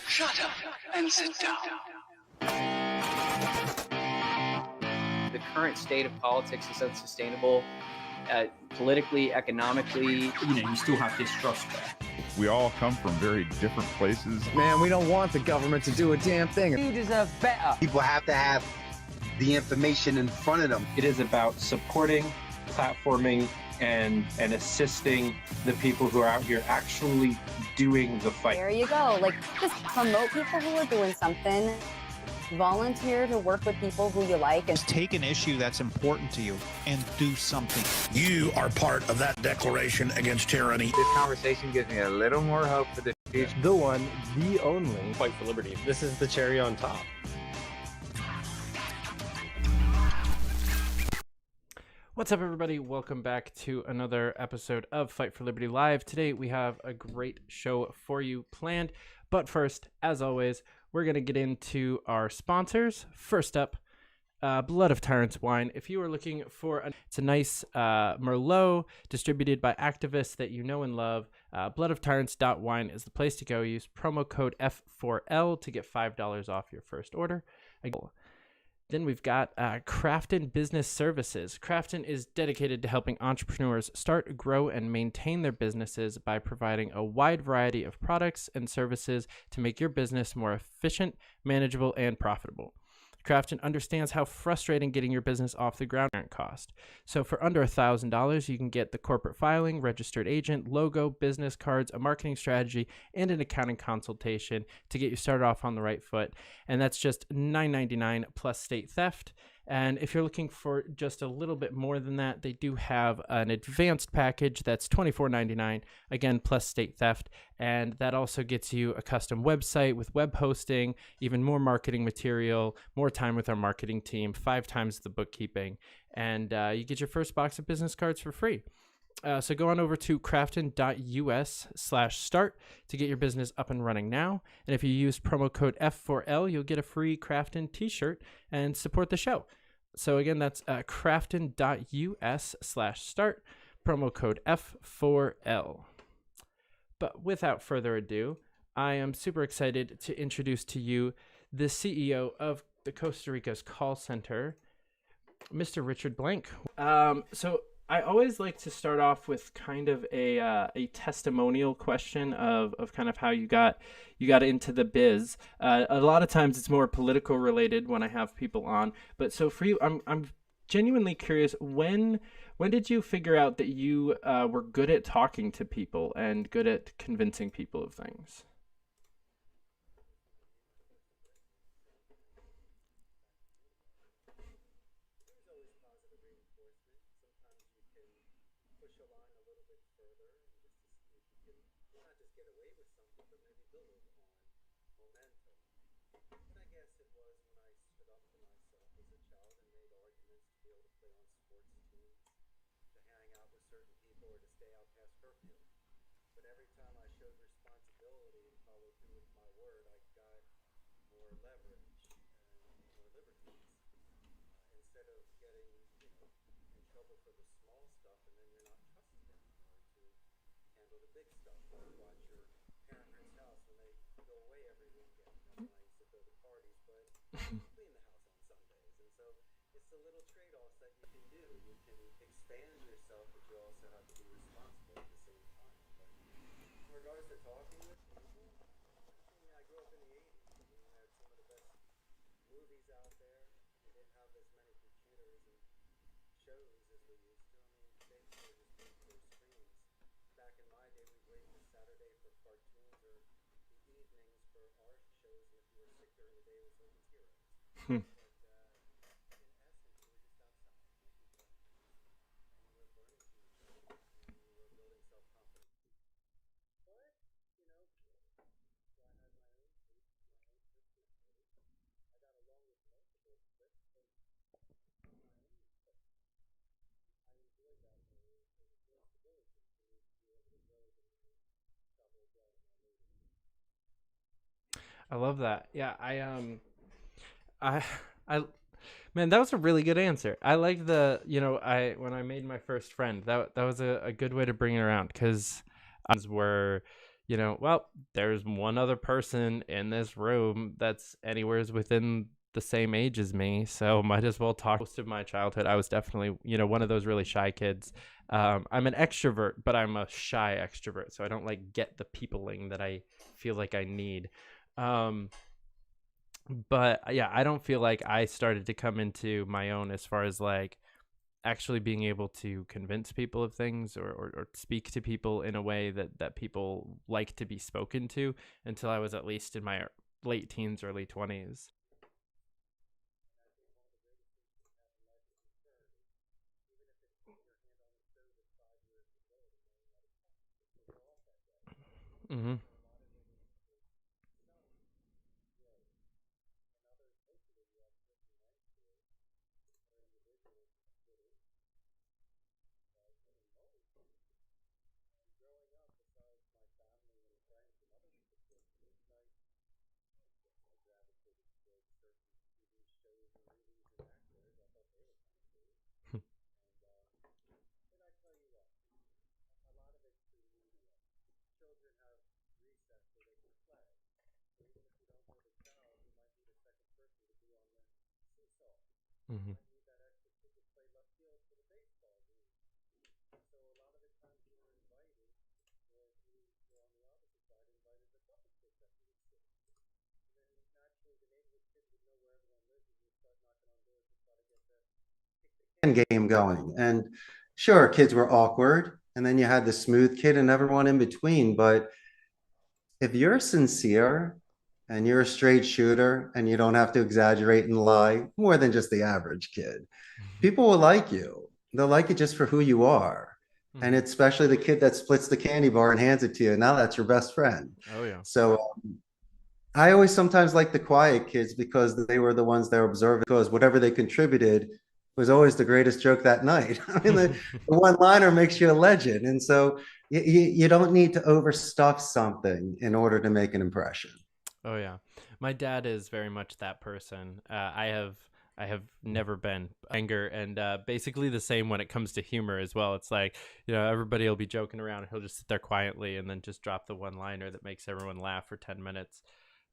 Shut up and sit down. The current state of politics is unsustainable, politically, economically. You still have distrust there. We all come from very different places. Man, we don't want the government to do a damn thing. You deserve better. People have to have the information in front of them. It is about supporting, platforming, and assisting the people who are out here actually doing the fight. There you go. Like, just promote people who are doing something. Volunteer to work with people who you like. And take an issue that's important to you and do something. You are part of that declaration against tyranny. This conversation gives me a little more hope for the future. The one, the only Fight for Liberty. This is the cherry on top. What's up, everybody? Welcome back to another episode of Fight for Liberty Live. Today we have a great show for you planned, but first, as always, we're going to get into our sponsors. First up, Blood of Tyrants wine. If you are looking for it's a nice Merlot distributed by activists that you know and love, bloodoftyrants.wine is the place to go. Use promo code F4L to get $5 off your first order. Then we've got Kraften Business Services. Kraften is dedicated to helping entrepreneurs start, grow, and maintain their businesses by providing a wide variety of products and services to make your business more efficient, manageable, and profitable. Kraften understands how frustrating getting your business off the ground cost. So for under $1,000, you can get the corporate filing, registered agent, logo, business cards, a marketing strategy, and an accounting consultation to get you started off on the right foot. And that's just $9.99 plus state theft. And if you're looking for just a little bit more than that, they do have an advanced package that's $24.99, again, plus state theft. And that also gets you a custom website with web hosting, even more marketing material, more time with our marketing team, 5 times the bookkeeping. And you get your first box of business cards for free. So go on over to kraften.us/start to get your business up and running now. And if you use promo code F4L, you'll get a free Kraften t-shirt and support the show. So again, that's kraften.us/start, promo code F4L. But without further ado, I am super excited to introduce to you the CEO of the Costa Rica's call center, Mr. Richard Blank. So I always like to start off with kind of a testimonial question of kind of how you got into the biz. A lot of times it's more political related when I have people on. But so for you, I'm genuinely curious, when did you figure out that you were good at talking to people and good at convincing people of things? I love that. Yeah, man, that was a really good answer. I like when I made my first friend, that was a good way to bring it around, because were, well, there's one other person in this room that's anywhere within the same age as me, so might as well talk. Most of my childhood, I was definitely, one of those really shy kids. I'm an extrovert, but I'm a shy extrovert, so I don't like get the peopling that I feel like I need. But yeah, I don't feel like I started to come into my own as far as like actually being able to convince people of things or speak to people in a way that people like to be spoken to until I was at least in my late teens, early 20s. Mm-hmm. Mm-hmm. Game going. And sure, kids were awkward. And then you had the smooth kid and everyone in between. But if you're sincere and you're a straight shooter and you don't have to exaggerate and lie more than just the average kid, people will like you. They'll like you just for who you are. And it's especially the kid that splits the candy bar and hands it to you. Now that's your best friend. Oh, yeah. So I always sometimes like the quiet kids because they were the ones that were observant, because whatever they contributed was always the greatest joke that night. I mean, the one-liner makes you a legend. And so you don't need to overstuff something in order to make an impression. Oh, yeah. My dad is very much that person. I have never been anger, and basically the same when it comes to humor as well. It's like, everybody will be joking around and he'll just sit there quietly and then just drop the one-liner that makes everyone laugh for 10 minutes.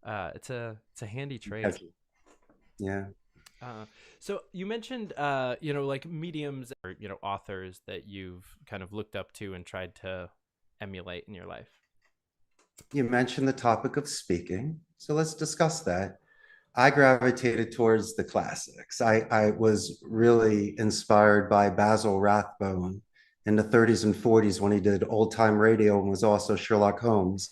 It's a handy trait. Yeah. So you mentioned, like mediums or, authors that you've kind of looked up to and tried to emulate in your life. You mentioned the topic of speaking. So let's discuss that. I gravitated towards the classics. I was really inspired by Basil Rathbone in the 30s and 40s when he did old time radio and was also Sherlock Holmes.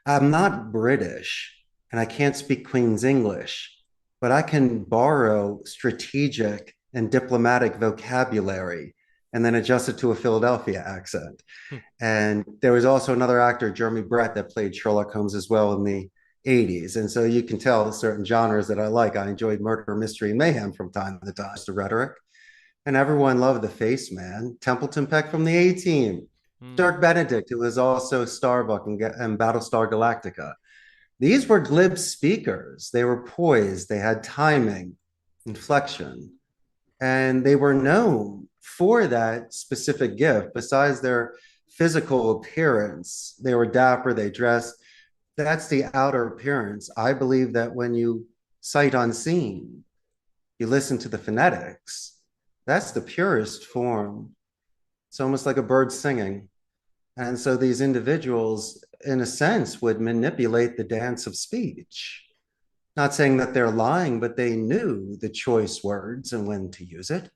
I'm not British and I can't speak Queen's English, but I can borrow strategic and diplomatic vocabulary and then adjust it to a Philadelphia accent. And there was also another actor, Jeremy Brett, that played Sherlock Holmes as well in the 80s. And so you can tell certain genres that I like. I enjoyed murder, mystery, and mayhem from time to time. The rhetoric. And everyone loved the face man, Templeton Peck from the A-Team. Dirk Benedict, who was also Starbuck and Battlestar Galactica. These were glib speakers. They were poised. They had timing, inflection, and they were known for that specific gift. Besides their physical appearance, they were dapper, they dressed. That's the outer appearance. I believe that when you sight unseen, you listen to the phonetics. That's the purest form. It's almost like a bird singing. And so these individuals, in a sense, would manipulate the dance of speech. Not saying that they're lying, but they knew the choice words and when to use it,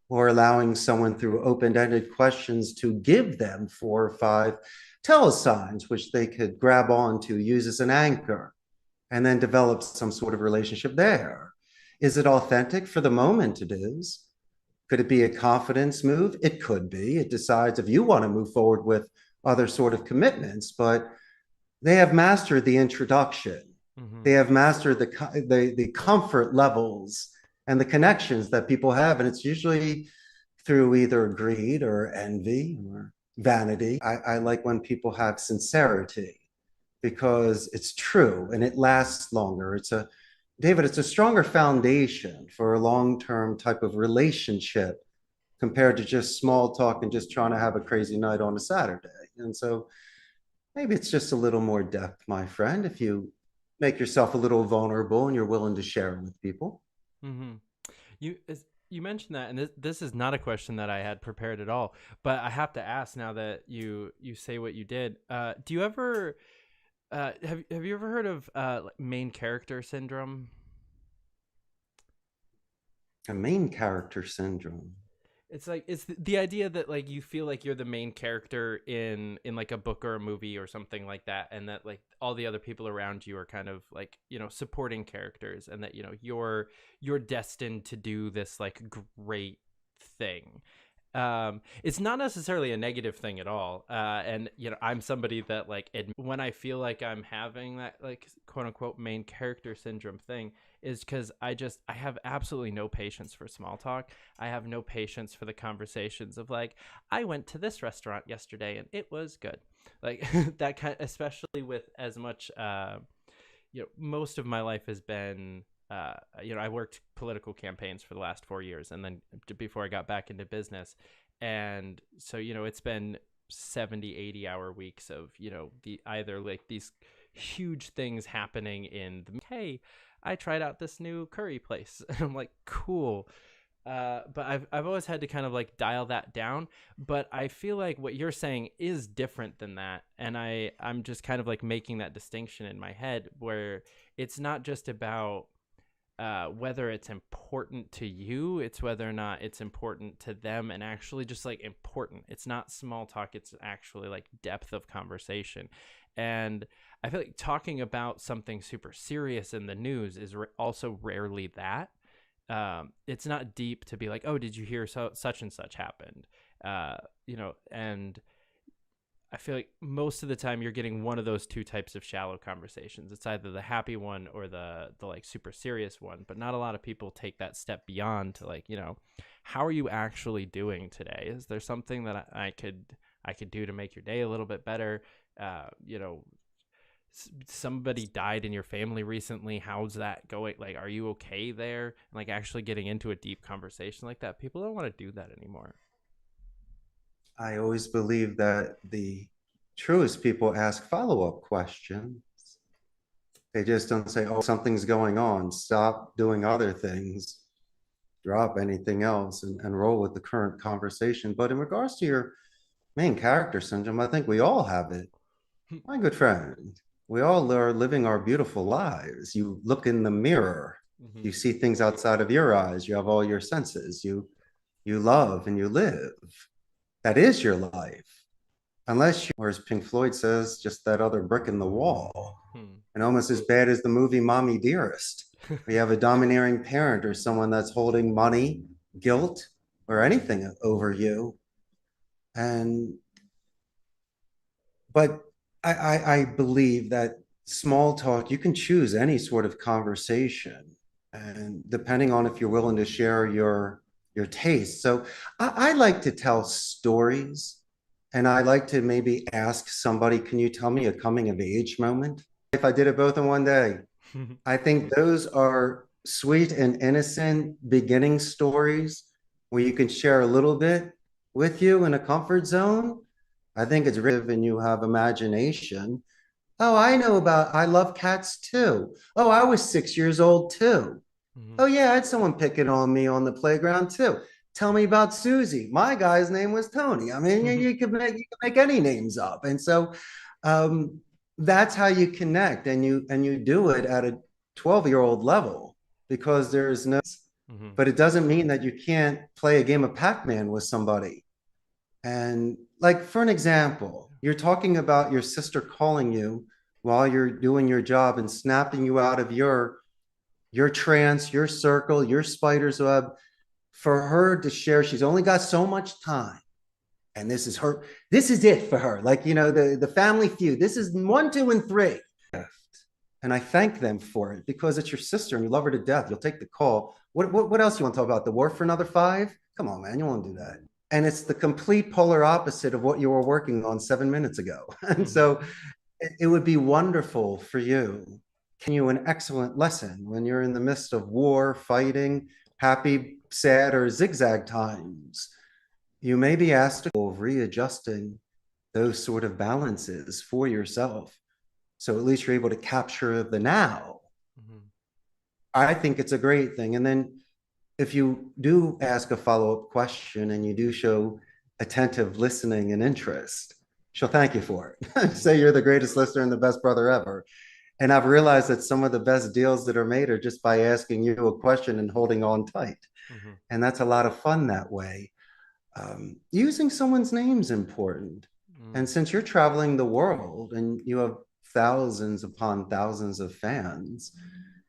or allowing someone through open-ended questions to give them 4 or 5 telesigns, which they could grab onto, use as an anchor, and then develop some sort of relationship there. Is it authentic? For the moment, it is. Could it be a confidence move? It could be. It decides if you want to move forward with other sort of commitments, but they have mastered the introduction. They have mastered the comfort levels and the connections that people have. And it's usually through either greed or envy or vanity. I like when people have sincerity because it's true and it lasts longer. David, it's a stronger foundation for a long-term type of relationship compared to just small talk and just trying to have a crazy night on a Saturday. And so Maybe it's just a little more depth, my friend, if you make yourself a little vulnerable and you're willing to share with people. Mm-hmm. You mentioned that, and this is not a question that I had prepared at all, but I have to ask now that you say what you did. Do you ever have you ever heard of main character syndrome? A main character syndrome. It's like it's the idea that like you feel like you're the main character in like a book or a movie or something like that, and that like all the other people around you are kind of like, you know, supporting characters, and that, you know, you're destined to do this like great thing. It's not necessarily a negative thing at all. And you know, I'm somebody that like when I feel like I'm having that like quote unquote main character syndrome thing is because I have absolutely no patience for small talk. I have no patience for the conversations of like, I went to this restaurant yesterday and it was good. Like that kind, especially with as much, you know, most of my life has been, you know, I worked political campaigns for the last 4 years, and then before I got back into business. And so, you know, it's been 70, 80-hour weeks of, you know, either like these huge things happening in the, hey, I tried out this new curry place. And I'm like, cool. But I've always had to kind of like dial that down. But I feel like what you're saying is different than that. And I'm just kind of like making that distinction in my head where it's not just about whether it's important to you, it's whether or not it's important to them, and actually just like important. It's not small talk, it's actually like depth of conversation. And I feel like talking about something super serious in the news is also rarely that. It's not deep to be like, oh, did you hear such and such happened? You know, and I feel like most of the time you're getting one of those two types of shallow conversations. It's either the happy one or the like super serious one, but not a lot of people take that step beyond to like, you know, how are you actually doing today? Is there something that I could do to make your day a little bit better? You know, somebody died in your family recently. How's that going? Like, are you okay there? And like actually getting into a deep conversation like that. People don't want to do that anymore. I always believe that the truest people ask follow-up questions. They just don't say, oh, something's going on, stop doing other things, drop anything else, and roll with the current conversation. But in regards to your main character syndrome, I think we all have it. My good friend, we all are living our beautiful lives. You look in the mirror, you see things outside of your eyes, you have all your senses, you love and you live. That is your life. Unless you, or as Pink Floyd says, just that other brick in the wall. And almost as bad as the movie Mommy Dearest. We have a domineering parent or someone that's holding money, guilt, or anything over you. But I believe that small talk, you can choose any sort of conversation. And depending on if you're willing to share your taste. So I like to tell stories, and I like to maybe ask somebody, can you tell me a coming of age moment? If I did it both in one day, I think those are sweet and innocent beginning stories where you can share a little bit with you in a comfort zone. I think it's rich and you have imagination. Oh, I love cats too. Oh, I was 6 years old too. Oh yeah, I had someone picking on me on the playground too. Tell me about Susie. My guy's name was Tony. I mean, you could make any names up. And so that's how you connect, and you do it at a 12-year-old level, because there's no, but it doesn't mean that you can't play a game of Pac-Man with somebody. And like, for an example, you're talking about your sister calling you while you're doing your job and snapping you out of your trance, your circle, your spider's web, for her to share. She's only got so much time. And this is it for her. Like, you know, the family feud. This is 1, 2, and 3. And I thank them for it, because it's your sister and you love her to death. You'll take the call. What else you want to talk about? The war for another 5? Come on, man. You won't do that. And it's the complete polar opposite of what you were working on 7 minutes ago. And so it would be wonderful for you. Can you an excellent lesson when you're in the midst of war, fighting, happy, sad, or zigzag times? You may be asked to go readjusting those sort of balances for yourself. So at least you're able to capture the now. I think it's a great thing. And then if you do ask a follow-up question and you do show attentive listening and interest, she'll thank you for it. Say you're the greatest listener and the best brother ever. And I've realized that some of the best deals that are made are just by asking you a question and holding on tight. And that's a lot of fun that way. Using someone's name is important. And since you're traveling the world and you have thousands upon thousands of fans,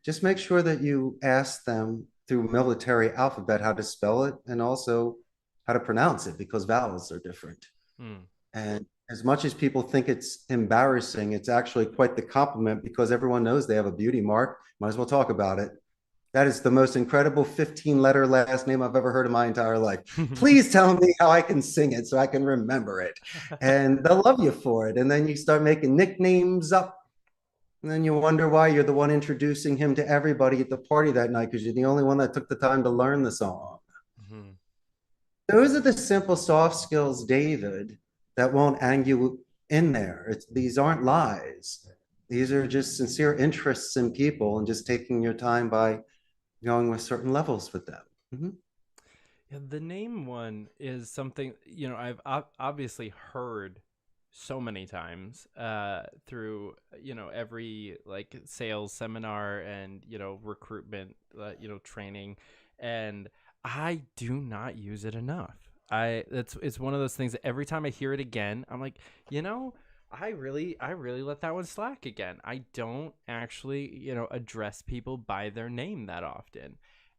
just make sure that you ask them through military alphabet how to spell it and also how to pronounce it, because vowels are different. And as much as people think it's embarrassing, it's actually quite the compliment, because everyone knows they have a beauty mark. Might as well talk about it. That is the most incredible 15-letter last name I've ever heard in my entire life. Please tell me how I can sing it so I can remember it. And they'll love you for it. And then you start making nicknames up. And then you wonder why you're the one introducing him to everybody at the party that night, because you're the only one that took the time to learn the song. Those are the simple soft skills, David, that won't ang you in there. These aren't lies. These are just sincere interests in people and just taking your time by going with certain levels with them. Yeah, the name one is something, you know, I've obviously heard so many times through, you know, every like sales seminar and, you know, recruitment, you know, training, and I do not use it enough. It's one of those things that every time I hear it again, I'm like, you know, I really let that one slack again. I don't actually, you know, address people by their name that often.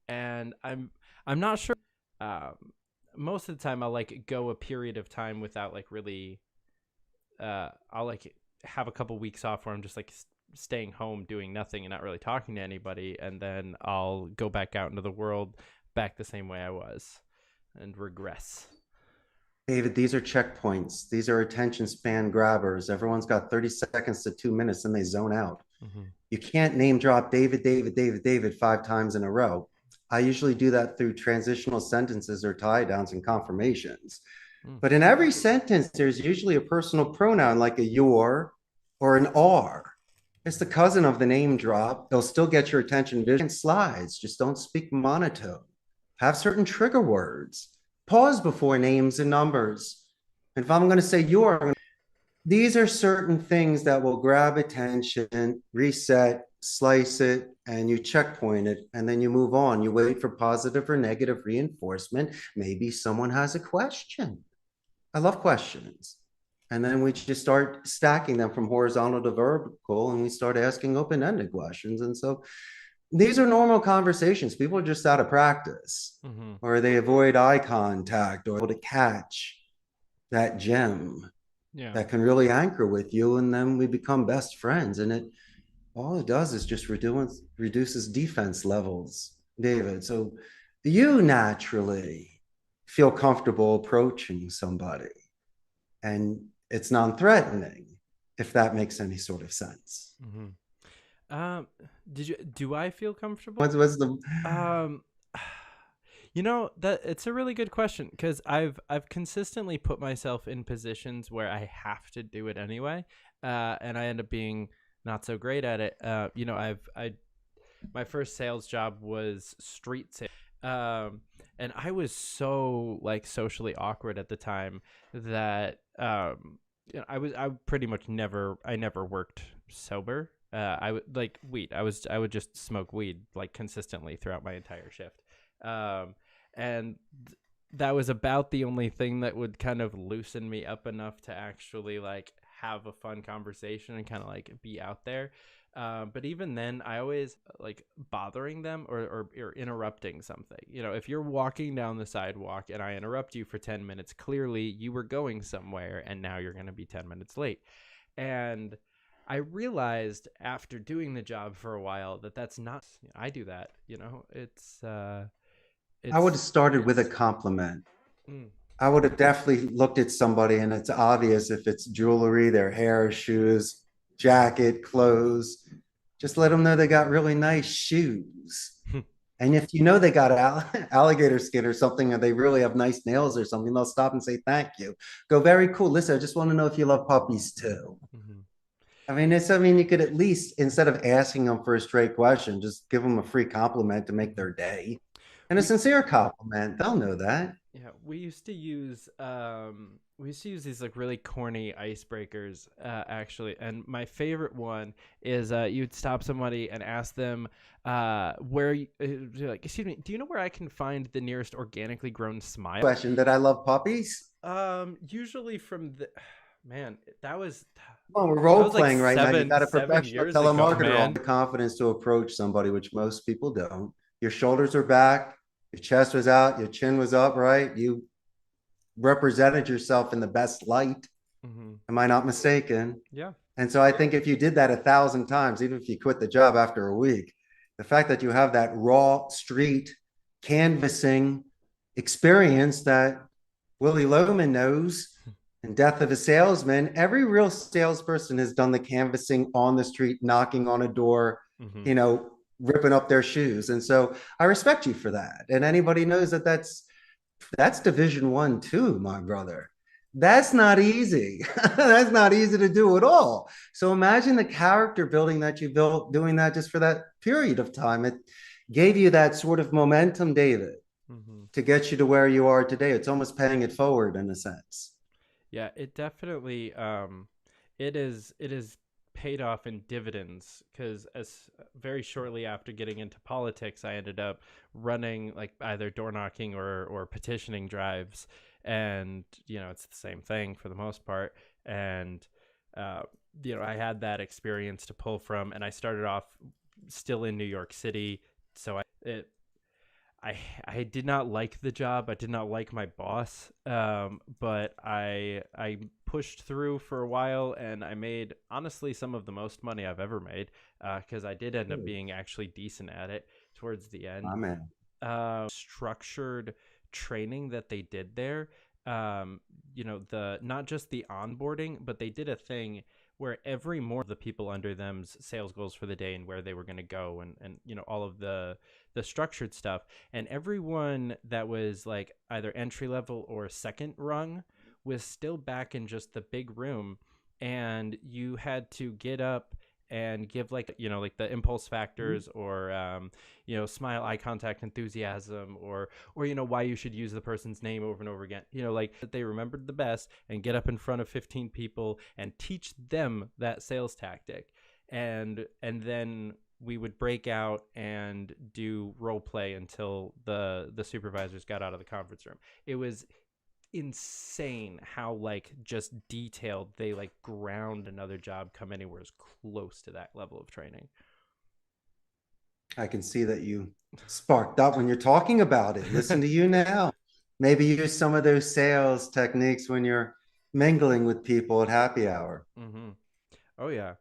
And I'm not sure. Most of the time I'll like go a period of time without like really, I'll like have a couple weeks off where I'm just like staying home doing nothing and not really talking to anybody. And then I'll go back out into the world back the same way I was and regress. David, these are checkpoints. These are attention span grabbers. Everyone's got 30 seconds to 2 minutes and they zone out. You can't name drop David, David, David, David 5 times in a row. I usually do that through transitional sentences or tie downs and confirmations. But in every sentence, there's usually a personal pronoun like a your or an are. It's the cousin of the name drop. They'll still get your attention. Vision slides. Just don't speak monotone. Have certain trigger words. Pause before names and numbers. And if I'm going to say your, these are certain things that will grab attention, reset, slice it, and you checkpoint it, and then you move on. You wait for positive or negative reinforcement. Maybe someone has a question. I love questions. And then we just start stacking them from horizontal to vertical, and we start asking open-ended questions. And so these are normal conversations. People are just out of practice, or they avoid eye contact, or able to catch that gem that can really anchor with you. And then we become best friends. And all it does is just reduces defense levels, David. So you naturally feel comfortable approaching somebody, and it's non-threatening, if that makes any sort of sense. Do I feel comfortable? What's the you know, that it's a really good question, because I've consistently put myself in positions where I have to do it anyway, and I end up being not so great at it. You know, my first sales job was street sales, and I was so like socially awkward at the time that you know, I pretty much never worked sober. I would like weed. I would just smoke weed like consistently throughout my entire shift. And that was about the only thing that would kind of loosen me up enough to actually like have a fun conversation and kind of like be out there. But even then, I always like bothering them or interrupting something. You know, if you're walking down the sidewalk and I interrupt you for 10 minutes, clearly you were going somewhere and now you're going to be 10 minutes late. And I realized after doing the job for a while that that's not, I do that, you know, I would have started with a compliment. I would have definitely looked at somebody, and it's obvious if it's jewelry, their hair, shoes, jacket, clothes. Just let them know they got really nice shoes. And if you know they got alligator skin or something, and they really have nice nails or something, they'll stop and say thank you. Go, very cool. Listen, I just want to know if you love puppies too. Mm-hmm. I mean, you could at least, instead of asking them for a straight question, just give them a free compliment to make their day. And a sincere compliment. They'll know that. Yeah, we used to use these like really corny icebreakers actually, and my favorite one is you'd stop somebody and ask them where like, excuse me, do you know where I can find the nearest organically grown smile? Question, that I love puppies? Usually from the man, that was well, we're role playing like right now. You got a professional telemarketer, all ago, the confidence to approach somebody, which most people don't. Your shoulders are back, your chest was out, your chin was up, right? You represented yourself in the best light. Mm-hmm. Am I not mistaken? Yeah. And so I think if you did that 1,000 times, even if you quit the job after a week, the fact that you have that raw street canvassing experience that Willie Loman knows in Death of a Salesman, every real salesperson has done the canvassing on the street, knocking on a door, mm-hmm. you know, ripping up their shoes. And so I respect you for that. And anybody knows that that's division 1 too, my brother. That's not easy. That's not easy to do at all. So imagine the character building that you built doing that just for that period of time. It gave you that sort of momentum, David, mm-hmm. to get you to where you are today. It's almost paying it forward in a sense. Yeah, it definitely it is paid off in dividends, because as very shortly after getting into politics, I ended up running like either door knocking or petitioning drives, and you know, it's the same thing for the most part. And you know, I had that experience to pull from, and I started off still in New York City, so I did not like the job. I did not like my boss, but I pushed through for a while, and I made honestly some of the most money I've ever made, because I did end up being actually decent at it towards the end. Amen. Structured training that they did there, you know, the not just the onboarding, but they did a thing where every more of the people under them's sales goals for the day and where they were going to go, and you know, all of the structured stuff, and everyone that was like either entry level or second rung was still back in just the big room, and you had to get up and give like, you know, like the impulse factors, or you know, smile, eye contact, enthusiasm, or you know, why you should use the person's name over and over again, you know, like that they remembered the best, and get up in front of 15 people and teach them that sales tactic, and then we would break out and do role play until the supervisors got out of the conference room. It was insane how like just detailed they like ground another job come anywhere as close to that level of training. I can see that you sparked up when you're talking about it. Listen to you now. Maybe use some of those sales techniques when you're mingling with people at happy hour. Mm-hmm. Oh yeah.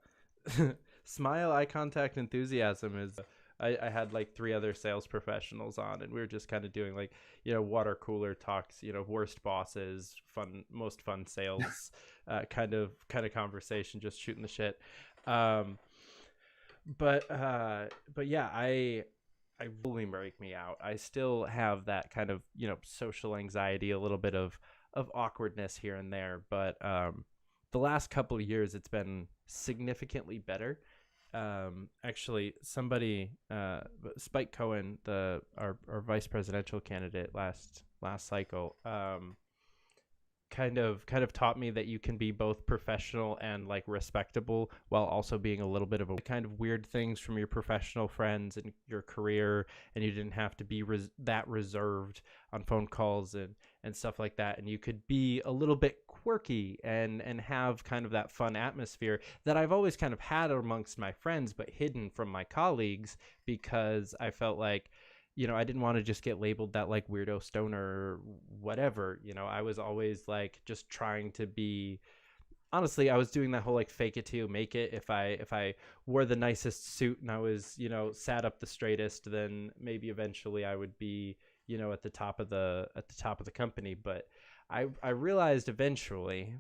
Smile, eye contact, enthusiasm is I had like 3 other sales professionals on, and we were just kind of doing like, you know, water cooler talks, you know, worst bosses, most fun sales kind of conversation, just shooting the shit. But yeah, I really break me out. I still have that kind of, you know, social anxiety, a little bit of awkwardness here and there, but the last couple of years it's been significantly better. Actually, somebody, Spike Cohen, our vice presidential candidate last cycle, kind of taught me that you can be both professional and like respectable while also being a little bit of a kind of weird things from your professional friends and your career, and you didn't have to be that reserved on phone calls and stuff like that, and you could be a little bit quirky and have kind of that fun atmosphere that I've always kind of had amongst my friends but hidden from my colleagues, because I felt like, you know, I didn't want to just get labeled that like weirdo stoner or whatever. You know, I was always like just trying to be, honestly, I was doing that whole like fake it till you make it. If I wore the nicest suit and I was, you know, sat up the straightest, then maybe eventually I would be, you know, at the top of the company. But I realized eventually,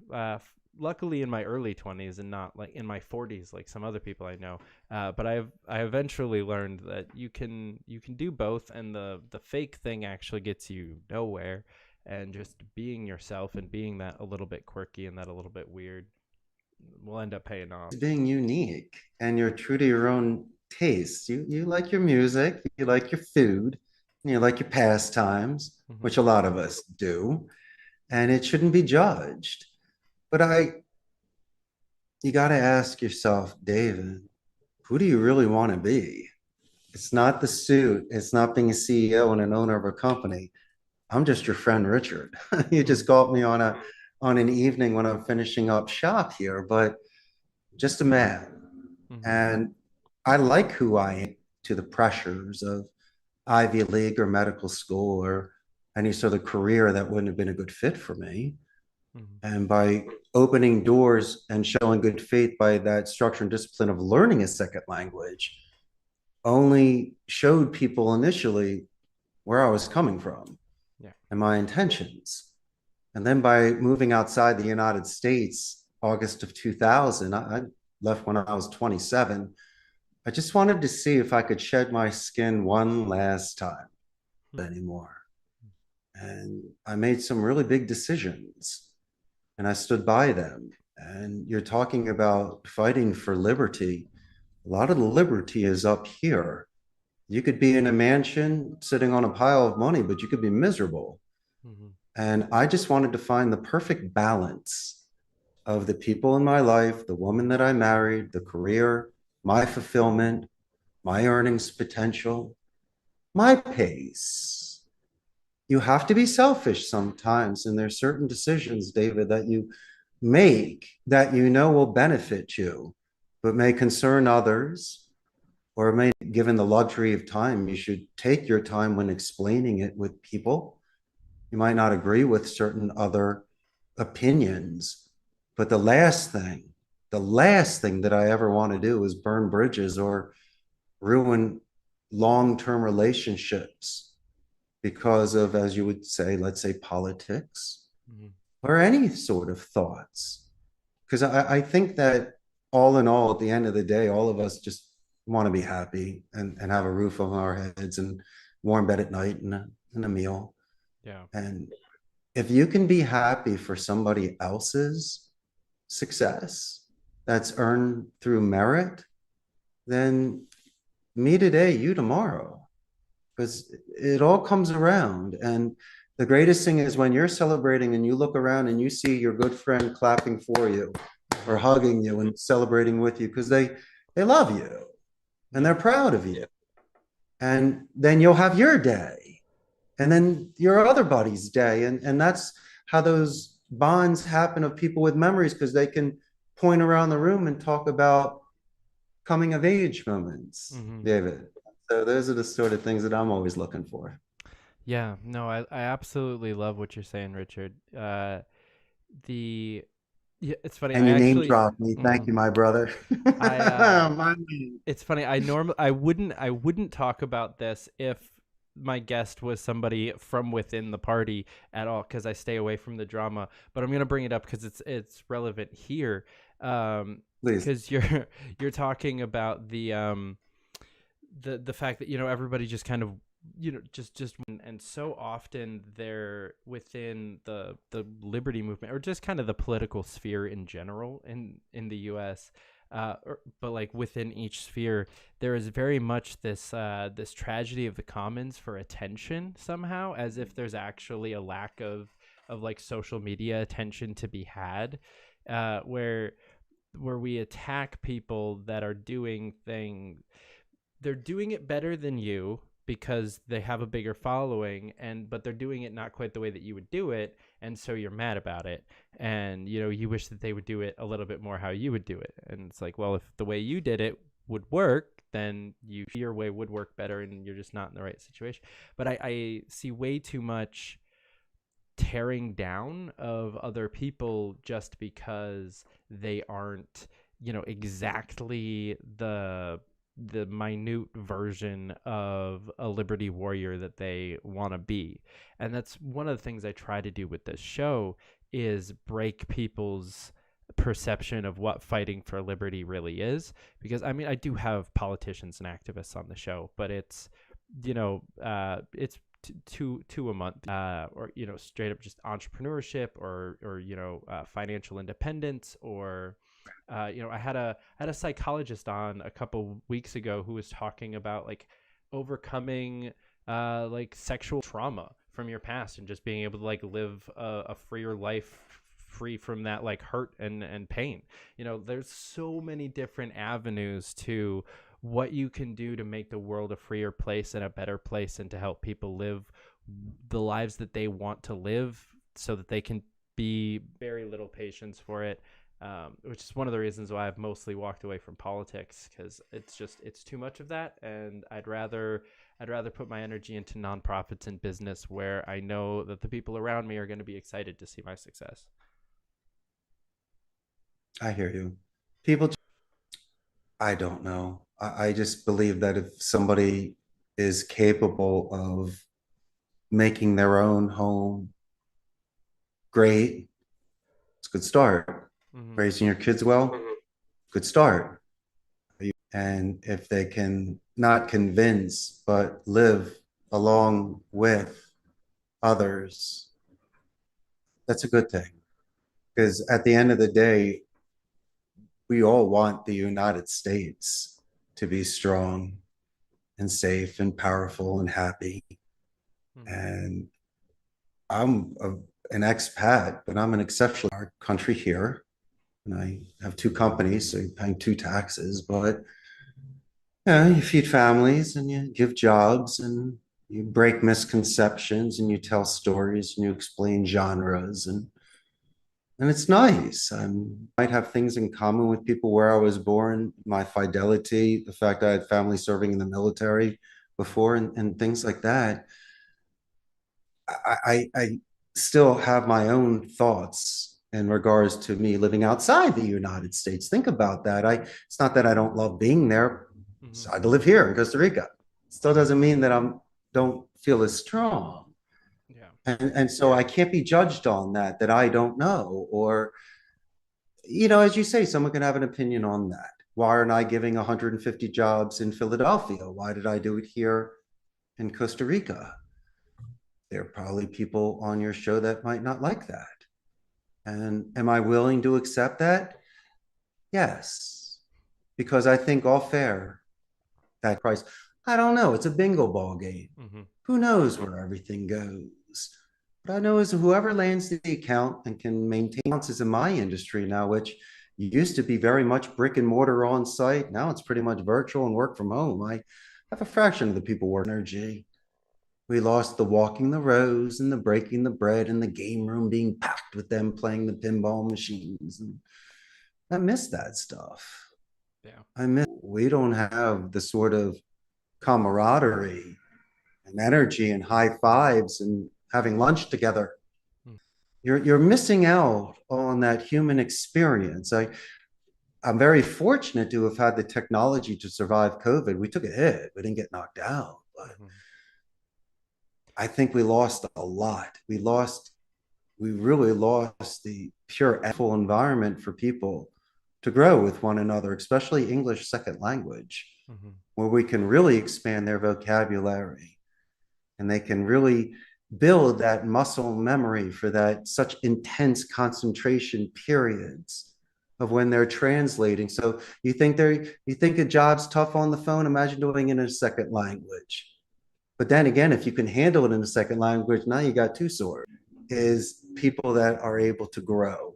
luckily in my early 20s and not like in my 40s like some other people I know. But I eventually learned that you can do both, and the fake thing actually gets you nowhere, and just being yourself and being that a little bit quirky and that a little bit weird will end up paying off. Being unique, and you're true to your own tastes. You like your music, you like your food, you like your pastimes, which a lot of us do, and it shouldn't be judged. But you got to ask yourself, David, who do you really want to be? It's not the suit. It's not being a CEO and an owner of a company. I'm just your friend, Richard. You just got me on an evening when I'm finishing up shop here, but just a man. And I like who I am to the pressures of Ivy League or medical school or any sort of career that wouldn't have been a good fit for me. And by opening doors and showing good faith by that structure and discipline of learning a second language, only showed people initially where I was coming from and my intentions. And then by moving outside the United States, August of 2000, I left when I was 27. I just wanted to see if I could shed my skin one last time anymore. And I made some really big decisions, and I stood by them. And you're talking about fighting for liberty. A lot of the liberty is up here. You could be in a mansion sitting on a pile of money, but you could be miserable. And I just wanted to find the perfect balance of the people in my life, the woman that I married, the career, my fulfillment, my earnings potential, my pace. You have to be selfish sometimes, and there's certain decisions, David, that you make that you know will benefit you, but may concern others, or may, given the luxury of time, you should take your time when explaining it with people. You might not agree with certain other opinions, but the last thing that I ever want to do is burn bridges or ruin long-term relationships because of, as you would say, let's say politics or any sort of thoughts. Because I think that all in all, at the end of the day, all of us just want to be happy and have a roof over our heads and warm bed at night and a meal. Yeah. And if you can be happy for somebody else's success that's earned through merit, then me today, you tomorrow, because it all comes around. And the greatest thing is when you're celebrating and you look around and you see your good friend clapping for you or hugging you and celebrating with you because they love you and they're proud of you. And then you'll have your day and then your other buddy's day. And that's how those bonds happen of people with memories, because they can point around the room and talk about coming of age moments, David. So those are the sort of things that I'm always looking for. Yeah, no, I absolutely love what you're saying, Richard. It's funny. And you name dropped me. Thank you, my brother. It's funny. I wouldn't talk about this if my guest was somebody from within the party at all, because I stay away from the drama. But I'm gonna bring it up because it's relevant here. Because you're talking about the fact that everybody just kind of just and so often they're within the liberty movement or just kind of the political sphere in general in the US, but like within each sphere there is very much this tragedy of the commons for attention somehow, as if there's actually a lack of like social media attention to be had, where we attack people that are doing things. They're doing it better than you because they have a bigger following, but they're doing it not quite the way that you would do it, and so you're mad about it, and you wish that they would do it a little bit more how you would do it. And it's like, well, if the way you did it would work, then your way would work better, and you're just not in the right situation. But I see way too much tearing down of other people just because they aren't exactly the minute version of a liberty warrior that they want to be. And that's one of the things I try to do with this show, is break people's perception of what fighting for liberty really is. Because I mean, I do have politicians and activists on the show, but it's, it's two a month, or, straight up just entrepreneurship or financial independence, or, I had a psychologist on a couple weeks ago who was talking about like overcoming like sexual trauma from your past and just being able to like live a freer life, free from that like hurt and pain. There's so many different avenues to what you can do to make the world a freer place and a better place, and to help people live the lives that they want to live, so that they can be very little patience for it. Which is one of the reasons why I've mostly walked away from politics, because it's too much of that, and I'd rather put my energy into nonprofits and business, where I know that the people around me are going to be excited to see my success. I hear you. People, I don't know. I just believe that if somebody is capable of making their own home great, it's a good start. Mm-hmm. Raising your kids well, good start. And if they can not convince, but live along with others, that's a good thing. Because at the end of the day, we all want the United States to be strong and safe and powerful and happy. Mm-hmm. And I'm an expat, but I'm an exceptional in our country here. And I have 2 companies, so you're paying 2 taxes, but you feed families and you give jobs and you break misconceptions and you tell stories and you explain genres, and it's nice. I might have things in common with people where I was born, my fidelity, the fact I had family serving in the military before, and things like that. I still have my own thoughts in regards to me living outside the United States. Think about that. It's not that I don't love being there. Mm-hmm. I live here in Costa Rica. Still doesn't mean that I don't feel as strong. And so I can't be judged on that I don't know. Or, as you say, someone can have an opinion on that. Why aren't I giving 150 jobs in Philadelphia? Why did I do it here in Costa Rica? There are probably people on your show that might not like that. And am I willing to accept that? Yes. Because I think all fair, that price, I don't know. It's a bingo ball game. Mm-hmm. Who knows where everything goes? What I know is whoever lands the account and can maintain ounces in my industry now, which used to be very much brick and mortar on site. Now it's pretty much virtual and work from home. I have a fraction of the people work energy. We lost the walking the rows and the breaking the bread and the game room being packed with them playing the pinball machines. And I miss that stuff. Yeah. We don't have the sort of camaraderie and energy and high fives and having lunch together. You're missing out on that human experience. I'm very fortunate to have had the technology to survive COVID. We took a hit. We didn't get knocked out, but I think we lost a lot. We really lost the pure full environment for people to grow with one another, especially English second language, where we can really expand their vocabulary and they can really build that muscle memory for that such intense concentration periods of when they're translating. So you think a job's tough on the phone? Imagine doing it in a second language. But then again, if you can handle it in a second language, now you got 2 swords. Is people that are able to grow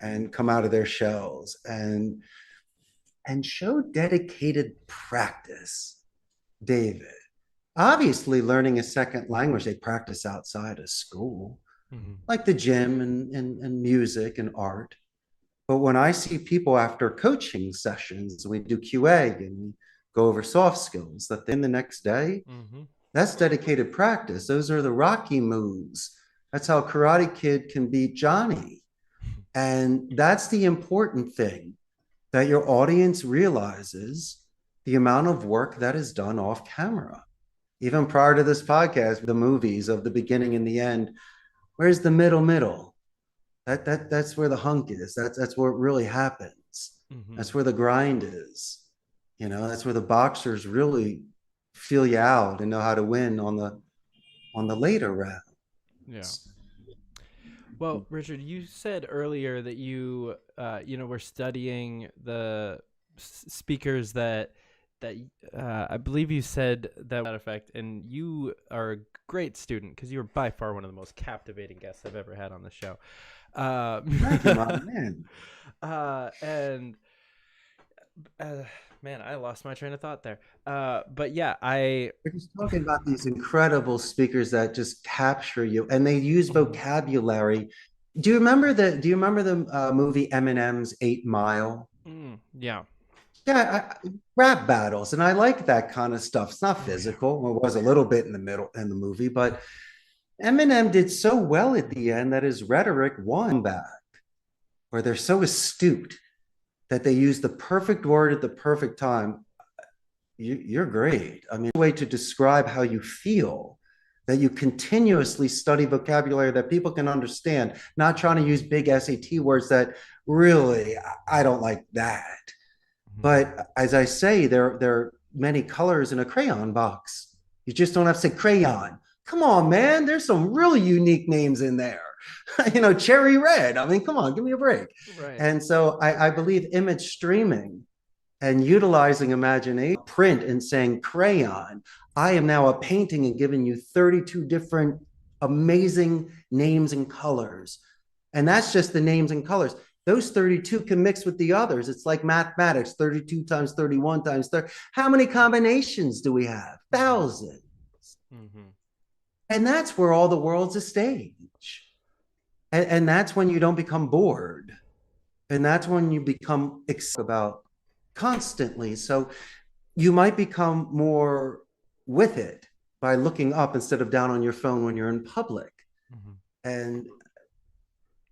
and come out of their shells and show dedicated practice. David, obviously learning a second language, they practice outside of school, like the gym and music and art. But when I see people after coaching sessions, we do QA and we go over soft skills, that then the next day, that's dedicated practice. Those are the Rocky moves. That's how Karate Kid can beat Johnny. And that's the important thing, that your audience realizes the amount of work that is done off camera. Even prior to this podcast, the movies of the beginning and the end, where's the middle? That's where the hunk is. That's where it really happens. Mm-hmm. That's where the grind is. You know, that's where the boxers really feel you out and know how to win on the later rounds. Yeah. Well, Richard, you said earlier that you were studying the speakers that I believe you said that effect, and you are a great student because you were by far one of the most captivating guests I've ever had on the show. Thank you, my man. Man, I lost my train of thought there. But yeah, we're just talking about these incredible speakers that just capture you, and they use vocabulary. Do you remember the movie Eminem's 8 Mile? Yeah. Yeah, rap battles, and I like that kind of stuff. It's not physical. It was a little bit in the movie, but Eminem did so well at the end that his rhetoric won back, where they're so astute that they use the perfect word at the perfect time. You're great. I mean, a way to describe how you feel, that you continuously study vocabulary that people can understand, not trying to use big SAT words that really, I don't like that. But as I say, there are many colors in a crayon box. You just don't have to say crayon. Come on, man. There's some really unique names in there. Cherry red. I mean, come on, give me a break. Right. And so I believe image streaming and utilizing imagination, print and saying crayon. I am now a painting and giving you 32 different amazing names and colors. And that's just the names and colors. Those 32 can mix with the others. It's like mathematics, 32 times 31 times 30. How many combinations do we have? Thousands. Mm-hmm. And that's where all the world's a stage. And that's when you don't become bored. And that's when you become excited about constantly. So you might become more with it by looking up instead of down on your phone when you're in public. Mm-hmm. And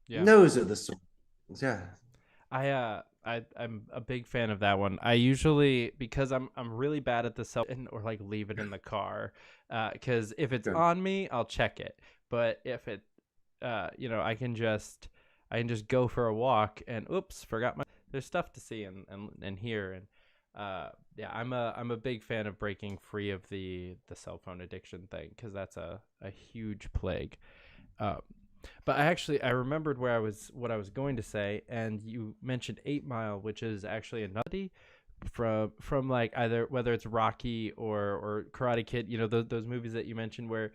yeah, those are the sort of things. Yeah. I'm a big fan of that one. I usually, because I'm really bad at the cell or like leave it in the car, because if it's on me, I'll check it. But if it, I can just go for a walk and oops, forgot my. There's stuff to see and hear, and yeah, I'm a big fan of breaking free of the cell phone addiction thing, because that's a huge plague. But I remembered what I was going to say, and you mentioned 8 Mile, which is actually another from like either whether it's Rocky or Karate Kid, those movies that you mentioned where,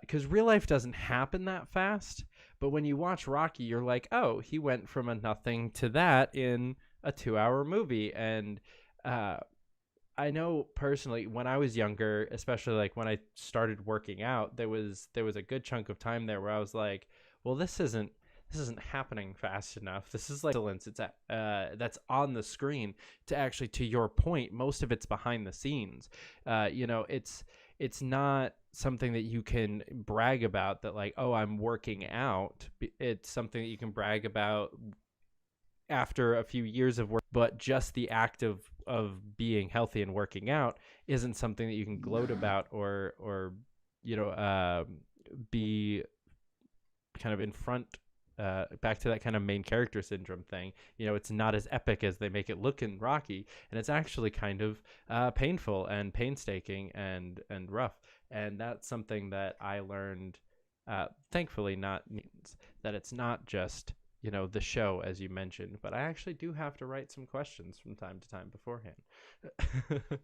because real life doesn't happen that fast, but when you watch Rocky, you're like, oh, he went from a nothing to that in a 2-hour movie. And I know personally when I was younger, especially like when I started working out, there was a good chunk of time there where I was like, well, this isn't happening fast enough. This is like excellence. It's that's on the screen. To actually, to your point, most of it's behind the scenes. It's not something that you can brag about, that like, oh, I'm working out. It's something that you can brag about after a few years of work, but just the act of being healthy and working out isn't something that you can gloat about or be kind of in front, back to that kind of main character syndrome thing. It's not as epic as they make it look in Rocky, and it's actually kind of painful and painstaking and rough. And that's something that I learned, thankfully, that it's not just the show, as you mentioned, but I actually do have to write some questions from time to time beforehand.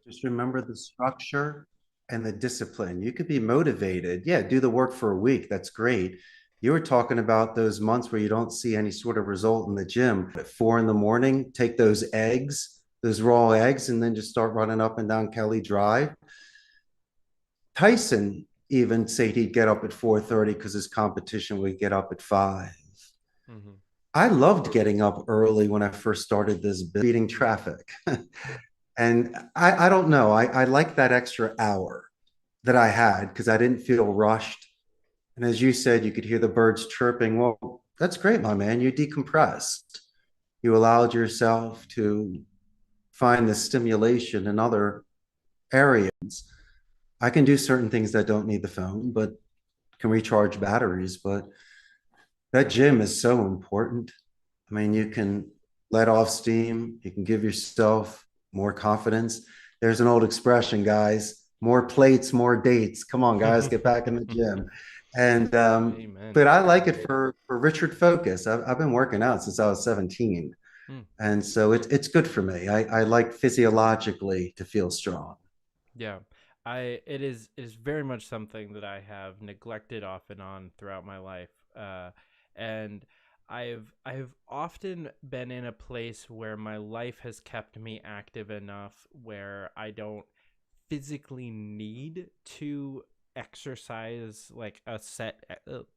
Just remember the structure and the discipline. You could be motivated. Yeah, do the work for a week. That's great. You were talking about those months where you don't see any sort of result in the gym. At 4 a.m, take those raw eggs, and then just start running up and down Kelly Drive. Tyson even said he'd get up at 4:30 because his competition would get up at 5. Mm-hmm. I loved getting up early when I first started this, beating traffic. And I don't know, I like that extra hour that I had because I didn't feel rushed. And as you said, you could hear the birds chirping. Well, that's great, my man. You decompressed. You allowed yourself to find the stimulation in other areas. I can do certain things that don't need the phone, but can recharge batteries. But That gym is so important. I mean, you can let off steam, you can give yourself more confidence. There's an old expression, guys, more plates, more dates. Come on, guys, get back in the gym. And but I like it for Richard Focus. I've been working out since I was 17. And so it's good for me. I like physiologically to feel strong. Yeah. It is very much something that I have neglected off and on throughout my life. And I've often been in a place where my life has kept me active enough where I don't physically need to exercise like a set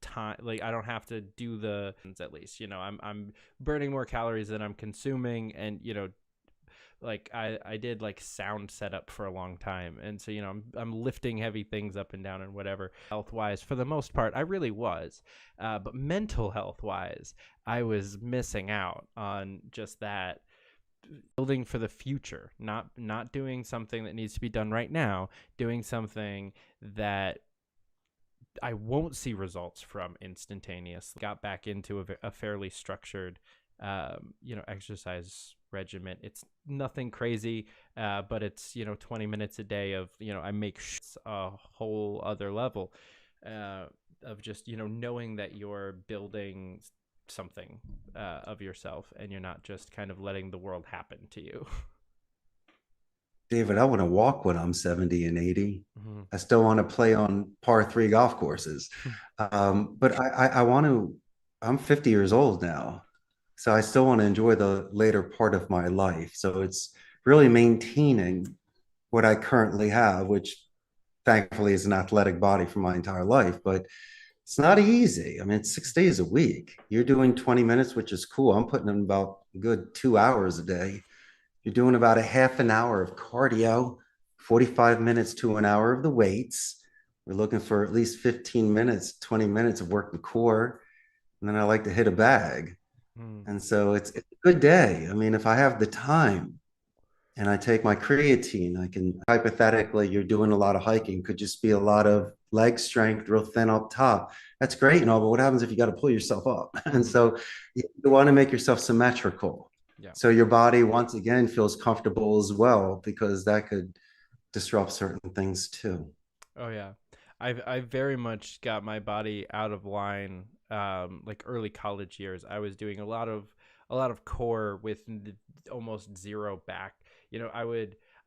time. Like I don't have to do the, at least, you know, I'm burning more calories than I'm consuming. And, you know, like I did like sound setup for a long time, and so, you know, I'm lifting heavy things up and down and whatever. Health wise, for the most part, I really was, but mental health wise, I was missing out on just that. Building for the future, not doing something that needs to be done right now, doing something that I won't see results from instantaneously. Got back into a fairly structured you know, exercise regimen. It's nothing crazy, but it's, you know, 20 minutes a day of, you know, I make a whole other level of just, you know, knowing that you're building something of yourself and you're not just kind of letting the world happen to you. David, I want to walk when I'm 70 and 80. I still want to play on par 3 golf courses. But I want to, I'm 50 years old now. So I still want to enjoy the later part of my life. So it's really maintaining what I currently have, which thankfully is an athletic body for my entire life. But it's not easy. I mean, it's 6 days a week. You're doing 20 minutes, which is cool. I'm putting in about a good 2 hours a day. You're doing about a half an hour of cardio, 45 minutes to an hour of the weights. We're looking for at least 15 minutes, 20 minutes of working core. And then I like to hit a bag. And so it's a good day. I mean, if I have the time and I take my creatine, I can, hypothetically, you're doing a lot of hiking, could just be a lot of leg strength, real thin up top. That's great and all, but what happens if you got to pull yourself up? And so you want to make yourself symmetrical. Yeah. So your body, once again, feels comfortable as well, because that could disrupt certain things too. Oh, yeah. I very much got my body out of line. Like early college years, I was doing a lot of core with almost zero back. You know,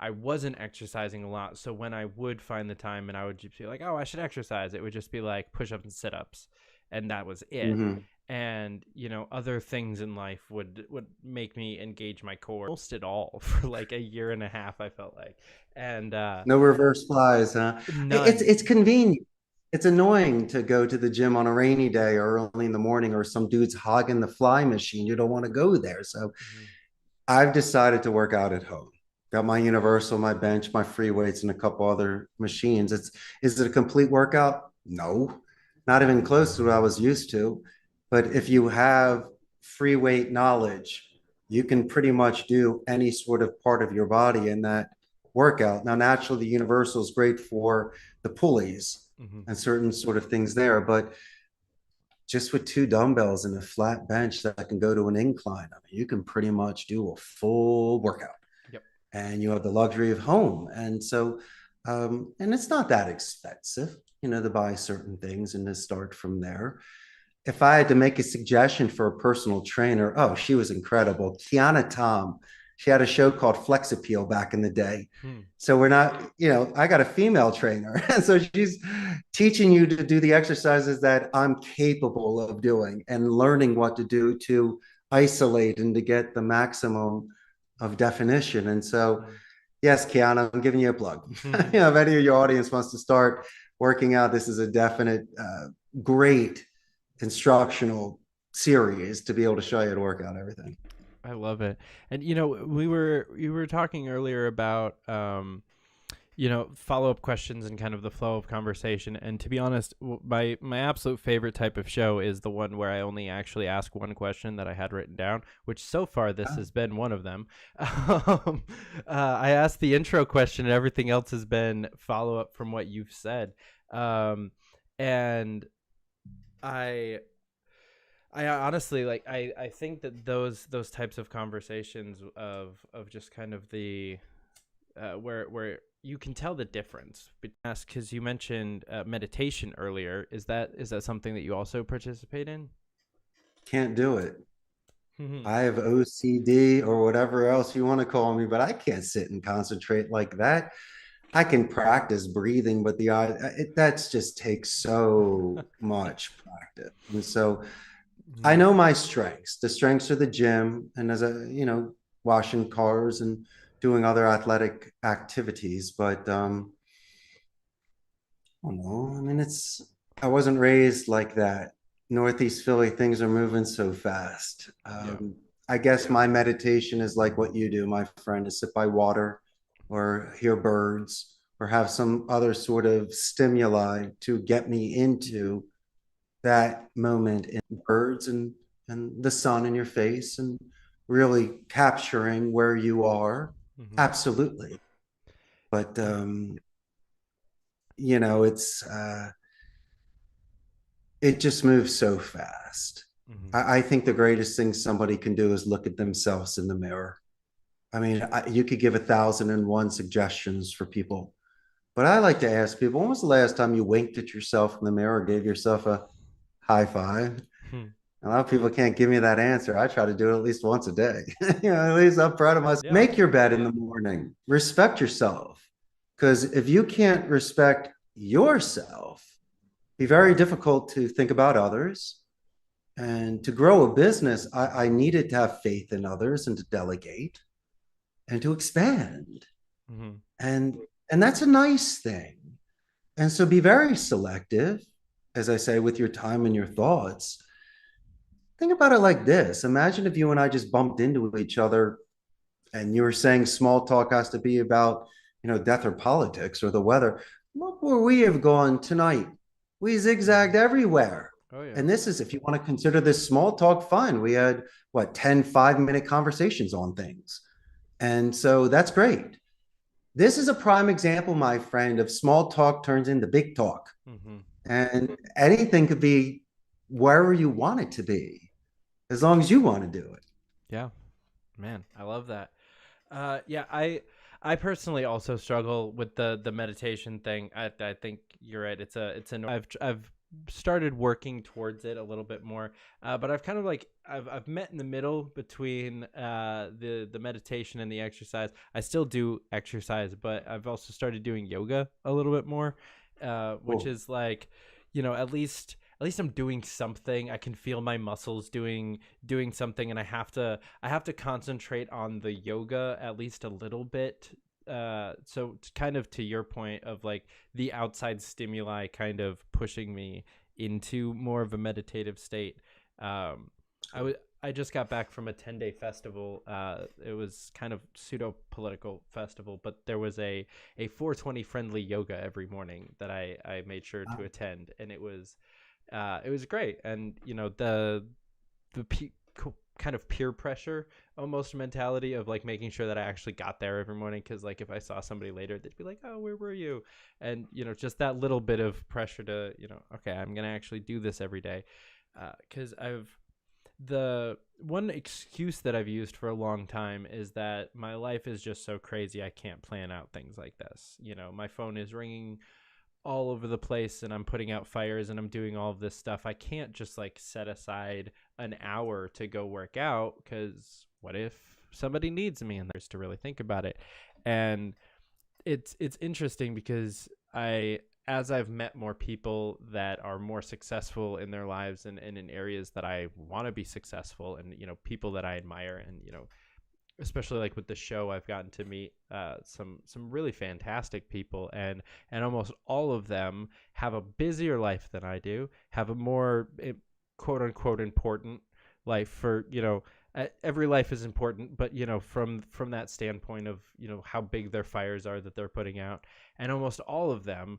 I wasn't exercising a lot, so when I would find the time and I would just be like, oh, I should exercise, it would just be like push-ups and sit-ups, and that was it. And, you know, other things in life would make me engage my core almost at all for like a year and a half, I felt like. And no reverse flies, huh? It's convenient. It's annoying to go to the gym on a rainy day or early in the morning, or some dude's hogging the fly machine. You don't want to go there. So I've decided to work out at home. Got my universal, my bench, my free weights, and a couple other machines. Is it a complete workout? No, not even close to what I was used to. But if you have free weight knowledge, you can pretty much do any sort of part of your body in that workout. Now, naturally, the universal is great for the pulleys and certain sort of things there, but just with 2 dumbbells and a flat bench that can go to an incline, I mean, you can pretty much do a full workout. Yep. And you have the luxury of home. And so, and it's not that expensive, you know, to buy certain things and to start from there. If I had to make a suggestion for a personal trainer, oh, she was incredible. Kiana Tom. She had a show called Flex Appeal back in the day. So we're not, you know, I got a female trainer. And so she's teaching you to do the exercises that I'm capable of doing and learning what to do to isolate and to get the maximum of definition. And so, yes, Kiana, I'm giving you a plug. You know, if any of your audience wants to start working out, this is a definite, great instructional series to be able to show you how to work out everything. I love it. And, you know, we were talking earlier about, you know, follow-up questions and kind of the flow of conversation. And to be honest, my absolute favorite type of show is the one where I only actually ask one question that I had written down, which so far this has been one of them. I asked the intro question and everything else has been follow-up from what you've said. And I honestly like I think that those types of conversations of just kind of the where you can tell the difference. Because you mentioned meditation earlier, is that something that you also participate in? Can't do it. I have OCD or whatever else you want to call me, but I can't sit and concentrate like that. I can practice breathing, but that's just takes so much practice. And so I know my strengths. The strengths are the gym, and as a, washing cars and doing other athletic activities. But I don't know. I mean, I wasn't raised like that. Northeast Philly, things are moving so fast. I guess my meditation is like what you do, my friend, to sit by water or hear birds or have some other sort of stimuli to get me into that moment in birds and the sun in your face and really capturing where you are. Absolutely. But it just moves so fast. I think the greatest thing somebody can do is look at themselves in the mirror. I mean, you could give 1,001 suggestions for people, but I like to ask people, when was the last time you winked at yourself in the mirror, gave yourself a high five? A lot of people can't give me that answer. I try to do it at least once a day. At least I'm proud of myself. Yeah. Make your bed in the morning. Respect yourself. Because if you can't respect yourself, it'd be very difficult to think about others. And to grow a business, I needed to have faith in others and to delegate and to expand. And that's a nice thing. And so be very selective, as I say, with your time and your thoughts. Think about it like this. Imagine if you and I just bumped into each other and you were saying small talk has to be about, death or politics or the weather. Look where we have gone tonight. We zigzagged everywhere. Oh, yeah. And this is, if you want to consider this small talk fun, we had 10 5-minute conversations on things. And so that's great. This is a prime example, my friend, of small talk turns into big talk. And anything could be wherever you want it to be, as long as you want to do it. Yeah, man, I love that. Yeah, I personally also struggle with the meditation thing. I think you're right. I've started working towards it a little bit more, but I've kind of I've met in the middle between the meditation and the exercise. I still do exercise, but I've also started doing yoga a little bit more, which is at least I'm doing something. I can feel my muscles doing something, and I have to concentrate on the yoga at least a little bit. So it's kind of to your point of the outside stimuli kind of pushing me into more of a meditative state. I just got back from a 10-day festival. It was kind of pseudo-political festival, but there was a 420 friendly yoga every morning that I made sure to attend, and it was great. And the kind of peer pressure almost mentality of making sure that I actually got there every morning, because if I saw somebody later, they'd be like, oh, where were you? And just that little bit of pressure to okay, I'm gonna actually do this every day, because the one excuse that I've used for a long time is that my life is just so crazy I can't plan out things like this. My phone is ringing all over the place and I'm putting out fires and I'm doing all of this stuff. I can't just set aside an hour to go work out, because what if somebody needs me? And there's to really think about it. And it's interesting because as I've met more people that are more successful in their lives and in areas that I want to be successful, and people that I admire, and especially with the show, I've gotten to meet some really fantastic people, and almost all of them have a busier life than I do, have a more quote unquote important life. For every life is important, but from that standpoint of how big their fires are that they're putting out, and almost all of them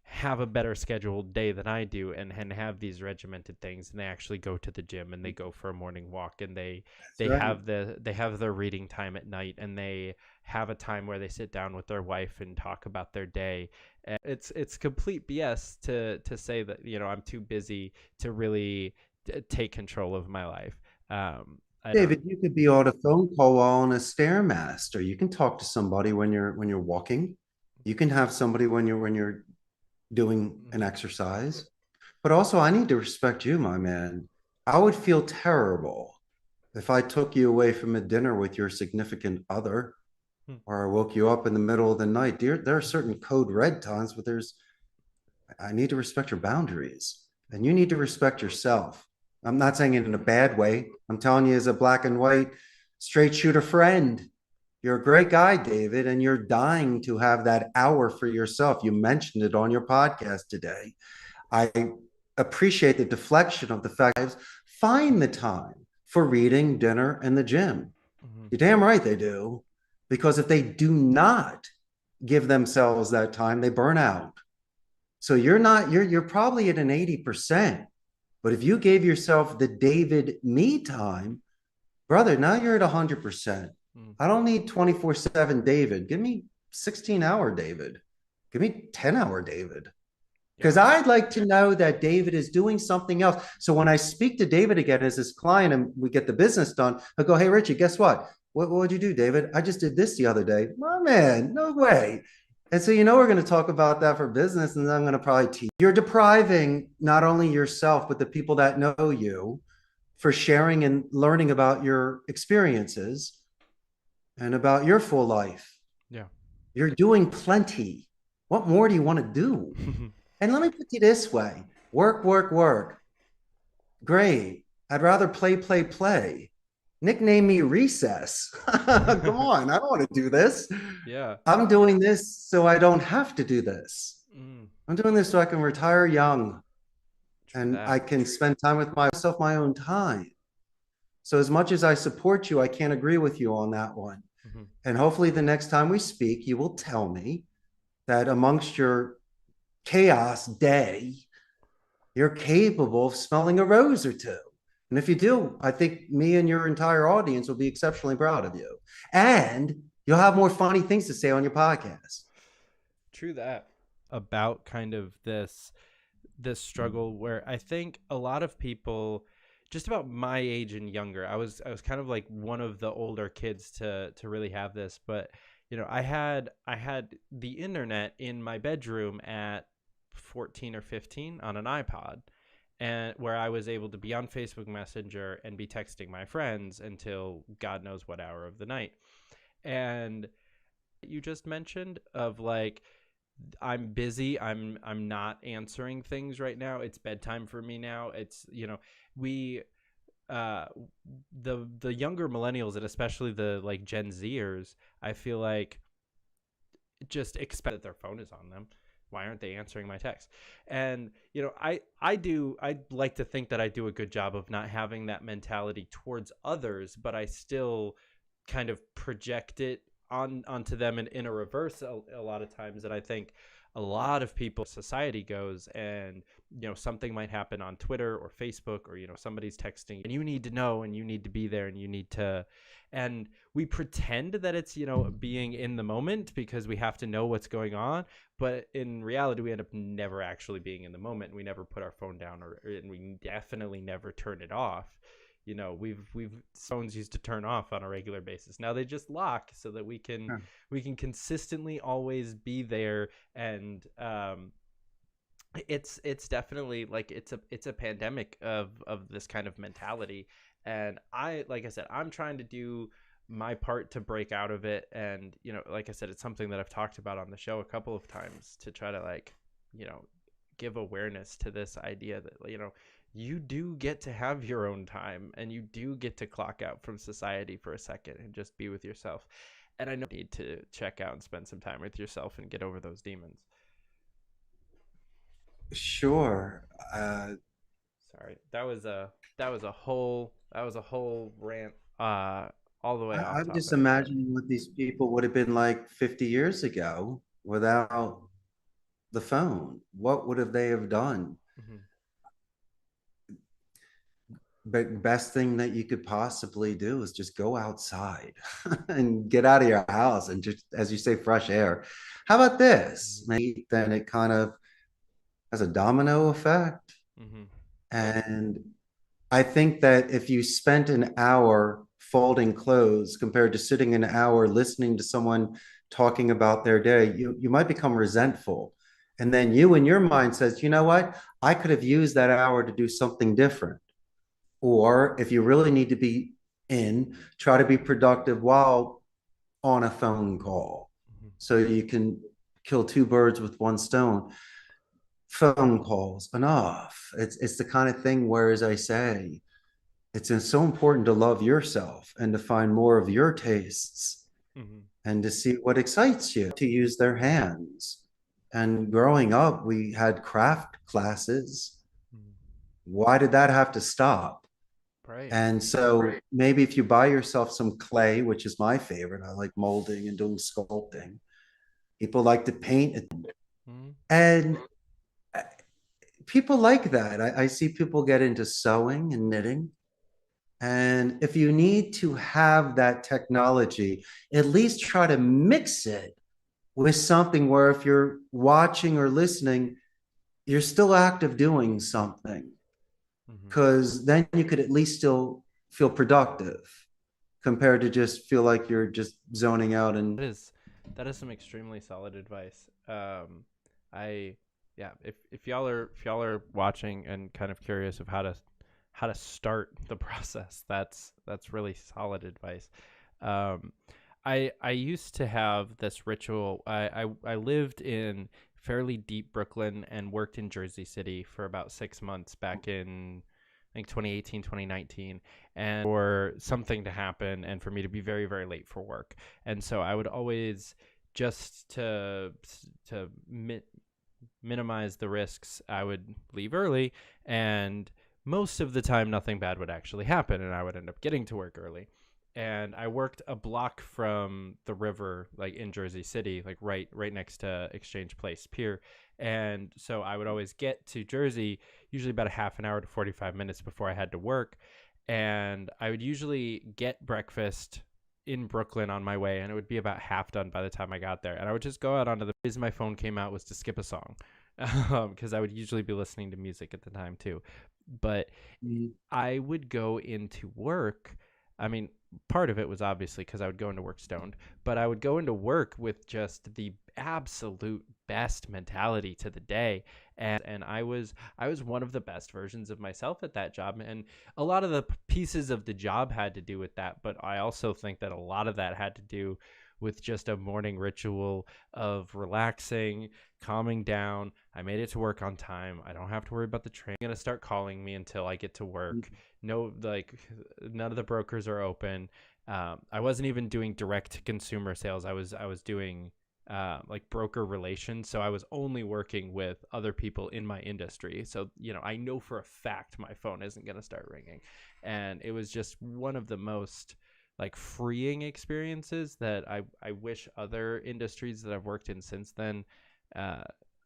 have a better scheduled day than I do, and have these regimented things, and they actually go to the gym and they go for a morning walk, and they have their reading time at night, and they have a time where they sit down with their wife and talk about their day. And it's complete BS to say that I'm too busy to really take control of my life. David, you could be on a phone call while on a Stairmaster. You can talk to somebody when you're walking. You can have somebody when you're doing an exercise. But also, I need to respect you, my man. I would feel terrible if I took you away from a dinner with your significant other, or I woke you up in the middle of the night. There are certain code red times, but I need to respect your boundaries, and you need to respect yourself. I'm not saying it in a bad way. I'm telling you as a black and white straight shooter friend. You're a great guy, David, and you're dying to have that hour for yourself. You mentioned it on your podcast today. I appreciate the deflection of the fact find the time for reading, dinner, and the gym. You're damn right they do. Because if they do not give themselves that time, they burn out. So you're probably at an 80%. But if you gave yourself the David me time, brother, now you're at 100%. I don't need 24/7 David. Give me 16-hour David. Give me 10-hour David. Because I'd like to know that David is doing something else. So when I speak to David again as his client and we get the business done, I go, hey, Richie, guess what? What would you do, David? I just did this the other day. My man, no way. And so, we're going to talk about that for business, and I'm going to probably teach. You're depriving not only yourself, but the people that know you for sharing and learning about your experiences and about your full life. Yeah. You're doing plenty. What more do you want to do? And let me put it this way. Work, work, work. Great. I'd rather play. Nickname me Recess. Come on, I don't want to do this. Yeah. I'm doing this so I don't have to do this. I'm doing this so I can retire young. And I can spend time with myself, my own time. So as much as I support you, I can't agree with you on that one. And hopefully the next time we speak, you will tell me that amongst your chaos day, you're capable of smelling a rose or two. And if you do, I think me and your entire audience will be exceptionally proud of you. And you'll have more funny things to say on your podcast. True that. About kind of this struggle where I think a lot of people just about my age and younger, I was kind of like one of the older kids to really have this, but I had the internet in my bedroom at 14 or 15 on an iPod, and where I was able to be on Facebook Messenger and be texting my friends until God knows what hour of the night. And you just mentioned of like, I'm busy, I'm not answering things right now, it's bedtime for me now. It's we the younger millennials, and especially the like Gen Zers, I feel like just expect that their phone is on them. Why aren't they answering my text? And I like to think that I do a good job of not having that mentality towards others, but I still kind of project it onto them in a reverse a lot of times. And I think a lot of people, society goes and something might happen on Twitter or Facebook, or somebody's texting and you need to know and you need to be there and you need to, and we pretend that it's being in the moment because we have to know what's going on, but in reality we end up never actually being in the moment, and we never put our phone down, and we definitely never turn it off. We've phones used to turn off on a regular basis. Now they just lock so that we can consistently always be there. And it's definitely like it's a pandemic of this kind of mentality. And like I said, I'm trying to do my part to break out of it. And like I said, it's something that I've talked about on the show a couple of times to try to give awareness to this idea that you do get to have your own time, and you do get to clock out from society for a second and just be with yourself. And I know you need to check out and spend some time with yourself and get over those demons. Sure. Sorry, that was a whole rant all the way off I'm topic. just imagining what these people would have been like 50 years ago without the phone. What would they have done? But best thing that you could possibly do is just go outside and get out of your house and just, as you say, fresh air. How about this? Maybe then it kind of has a domino effect. And I think that if you spent an hour folding clothes compared to sitting an hour listening to someone talking about their day, you might become resentful. And then you in your mind says, you know what? I could have used that hour to do something different. Or if you really need to be in, try to be productive while on a phone call. So you can kill two birds with one stone. Phone calls, enough. It's the kind of thing where, as I say, it's so important to love yourself and to find more of your tastes and to see what excites you, to use their hands. And growing up, we had craft classes. Why did that have to stop? Right. And so maybe if you buy yourself some clay, which is my favorite, I like molding and doing sculpting. People like to paint it. And people like that. I see people get into sewing and knitting. And if you need to have that technology, at least try to mix it with something where if you're watching or listening, you're still active doing something. Because then you could at least still feel productive compared to just feel like you're just zoning out. And that is some extremely solid advice. If y'all are watching and kind of curious of how to start the process, that's really solid advice. I used to have this ritual. I lived in fairly deep Brooklyn and worked in Jersey City for about 6 months back in, I think, 2018, 2019, and for something to happen and for me to be very, very late for work. And so I would always, just to minimize the risks, I would leave early, and most of the time nothing bad would actually happen and I would end up getting to work early. And I worked a block from the river, like in Jersey City, like right next to Exchange Place Pier. And so I would always get to Jersey usually about a half an hour to 45 minutes before I had to work. And I would usually get breakfast in Brooklyn on my way, and it would be about half done by the time I got there. And I would just go out onto the reason my phone came out was to skip a song, because I would usually be listening to music at the time too. But I would go into work. I mean, part of it was obviously because I would go into work stoned, but I would go into work with just the absolute best mentality to the day. And I was one of the best versions of myself at that job. And a lot of the pieces of the job had to do with that. But I also think that a lot of that had to do with just a morning ritual of relaxing, calming down. I made it to work on time. I don't have to worry about the train going to start calling me until I get to work. No, like, none of the brokers are open. I wasn't even doing direct to consumer sales. I was doing like broker relations. So I was only working with other people in my industry. So, I know for a fact my phone isn't going to start ringing. And it was just one of the most like freeing experiences that I wish other industries that I've worked in since then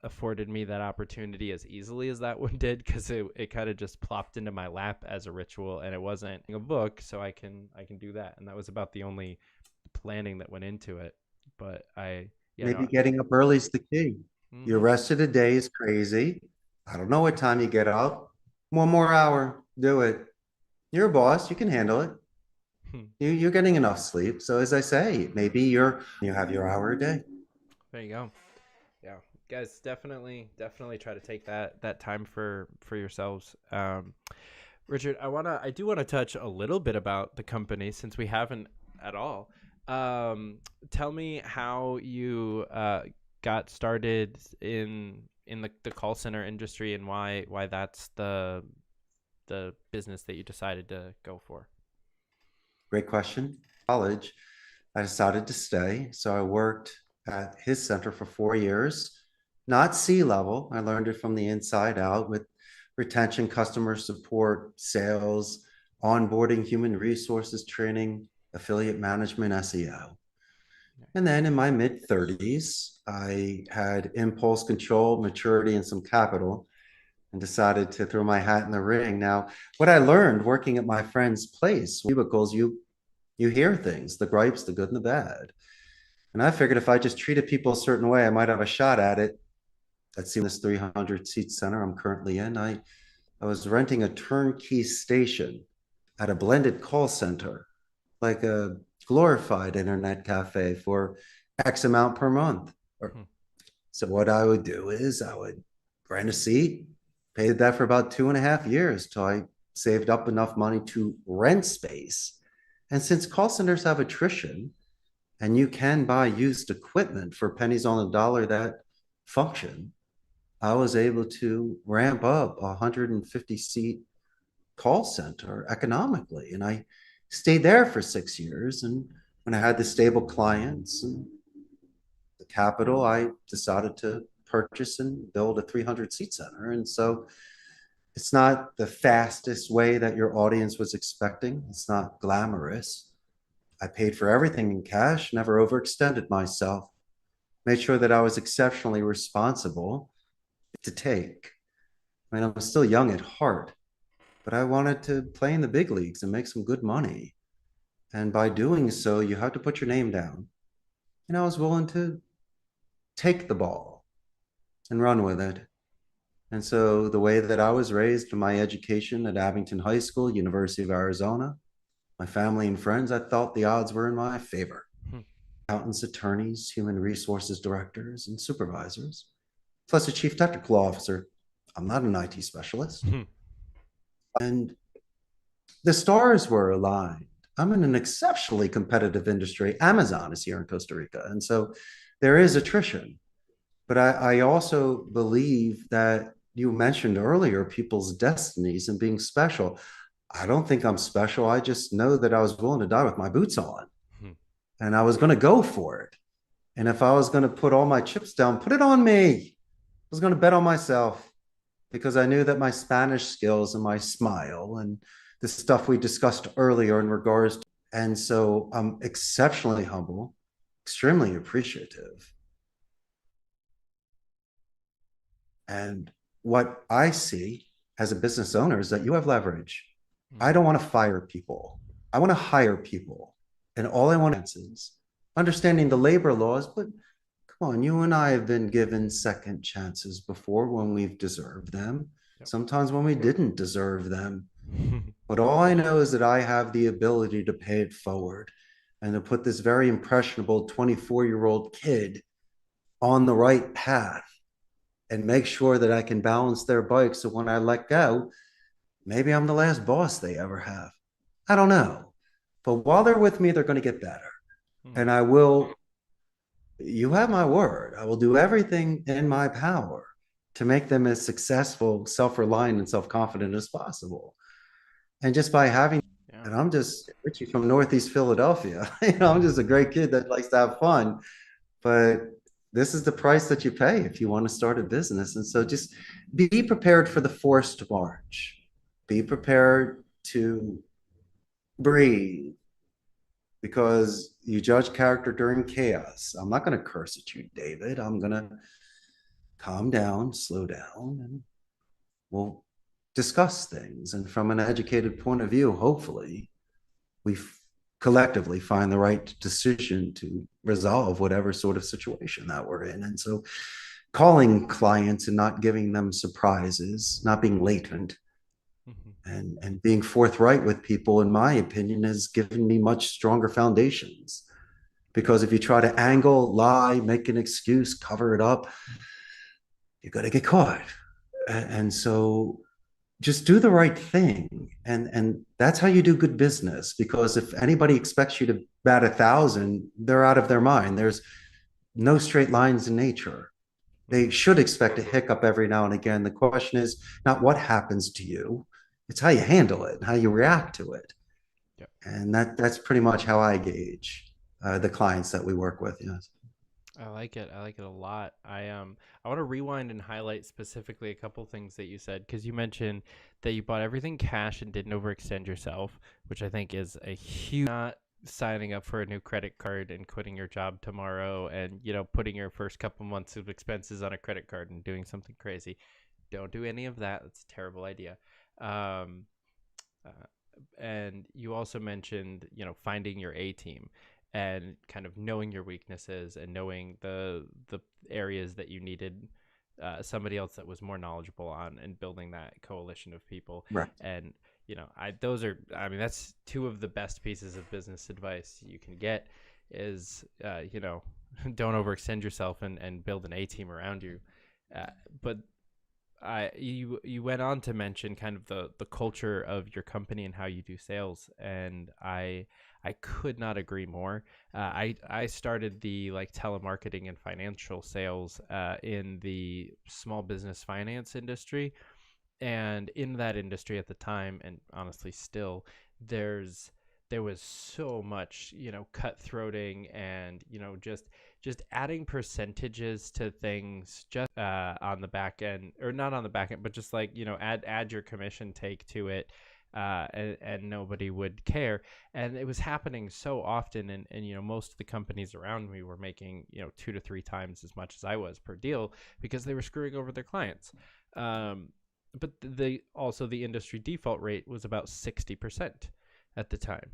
afforded me that opportunity as easily as that one did, because it kind of just plopped into my lap as a ritual, and it wasn't a book, so I can do that. And that was about the only planning that went into it. But getting up early is the key. Your rest of the day is crazy. I don't know what time you get up. One more hour, do it. You're a boss, you can handle it. You're getting enough sleep. So as I say, maybe you have your hour a day. There you go. Yeah, guys, definitely try to take that time for yourselves. Richard, I do want to touch a little bit about the company, since we haven't at all. Tell me how you got started in the call center industry, and why that's the business that you decided to go for. Great question. College, I decided to stay. So I worked at his center for 4 years, not C-level. I learned it from the inside out with retention, customer support, sales, onboarding, human resources training, affiliate management, SEO. And then in my mid-30s, I had impulse control, maturity, and some capital, and decided to throw my hat in the ring. Now, what I learned working at my friend's place, cubicles, you hear things, the gripes, the good and the bad. And I figured if I just treated people a certain way, I might have a shot at it. That's in this 300 seat center I'm currently in. I I was renting a turnkey station at a blended call center, like a glorified internet cafe for X amount per month. So what I would do is I would rent a seat, paid that for about 2.5 years till I saved up enough money to rent space. And since call centers have attrition and you can buy used equipment for pennies on the dollar that function, I was able to ramp up a 150 seat call center economically. And I stayed there for 6 years. And when I had the stable clients and the capital, I decided to purchase and build a 300 seat center. And so it's not the fastest way that your audience was expecting. It's not glamorous. I paid for everything in cash, never overextended myself, made sure that I was exceptionally responsible to take. I mean, I'm still young at heart, but I wanted to play in the big leagues and make some good money. And by doing so, you have to put your name down. And I was willing to take the ball and run with it. And so the way that I was raised in my education at Abington High School, University of Arizona, my family and friends, I thought the odds were in my favor. Accountants, attorneys, human resources directors, and supervisors, plus a chief technical officer. I'm not an IT specialist. And the stars were aligned. I'm in an exceptionally competitive industry. Amazon is here in Costa Rica. And so there is attrition. But I also believe that you mentioned earlier people's destinies and being special. I don't think I'm special. I just know that I was willing to die with my boots on. And I was going to go for it. And if I was going to put all my chips down, put it on me. I was going to bet on myself because I knew that my Spanish skills and my smile and the stuff we discussed earlier in regards to, and so I'm exceptionally humble, extremely appreciative. And what I see as a business owner is that you have leverage. I don't want to fire people. I want to hire people. And all I want is understanding the labor laws, but come on, you and I have been given second chances before when we've deserved them, sometimes when we didn't deserve them. But all I know is that I have the ability to pay it forward and to put this very impressionable 24-year-old kid on the right path and make sure that I can balance their bike. So when I let go, maybe I'm the last boss they ever have. I don't know. But while they're with me, they're going to get better. And I will, you have my word, I will do everything in my power to make them as successful, self-reliant, and self-confident as possible. And just by having, and I'm just Richie from Northeast Philadelphia. I'm just a great kid that likes to have fun. But this is the price that you pay if you want to start a business. And so just be prepared for the forced march. Be prepared to breathe, because you judge character during chaos. I'm not going to curse at you, David. I'm going to calm down, slow down, and we'll discuss things. And from an educated point of view, hopefully, we collectively find the right decision to resolve whatever sort of situation that we're in. And so calling clients and not giving them surprises, not being latent, and being forthright with people, in my opinion, has given me much stronger foundations. Because if you try to angle, lie, make an excuse, cover it up, you're going to get caught. And so just do the right thing. And that's how you do good business. Because if anybody expects you to bat 1,000, they're out of their mind. There's no straight lines in nature. They should expect a hiccup every now and again. The question is not what happens to you, it's how you handle it and how you react to it. Yep. And that's pretty much how I gauge the clients that we work with. Yes. I like it. I like it a lot. I want to rewind and highlight specifically a couple things that you said, because you mentioned that you bought everything cash and didn't overextend yourself, which I think is a huge, not signing up for a new credit card and quitting your job tomorrow and, putting your first couple months of expenses on a credit card and doing something crazy. Don't do any of that. That's a terrible idea. And you also mentioned, finding your A team and kind of knowing your weaknesses and knowing the areas that you needed somebody else that was more knowledgeable on and building that coalition of people. Right. And that's two of the best pieces of business advice you can get is, don't overextend yourself and build an A team around you. But you went on to mention kind of the culture of your company and how you do sales, and I could not agree more. I started the telemarketing and financial sales in the small business finance industry, and in that industry at the time, and honestly still, there was so much cutthroating and just adding percentages to things just on the back end, or not on the back end, but just add your commission take to it, and nobody would care. And it was happening so often, and most of the companies around me were making 2 to 3 times as much as I was per deal because they were screwing over their clients. But the industry default rate was about 60% at the time.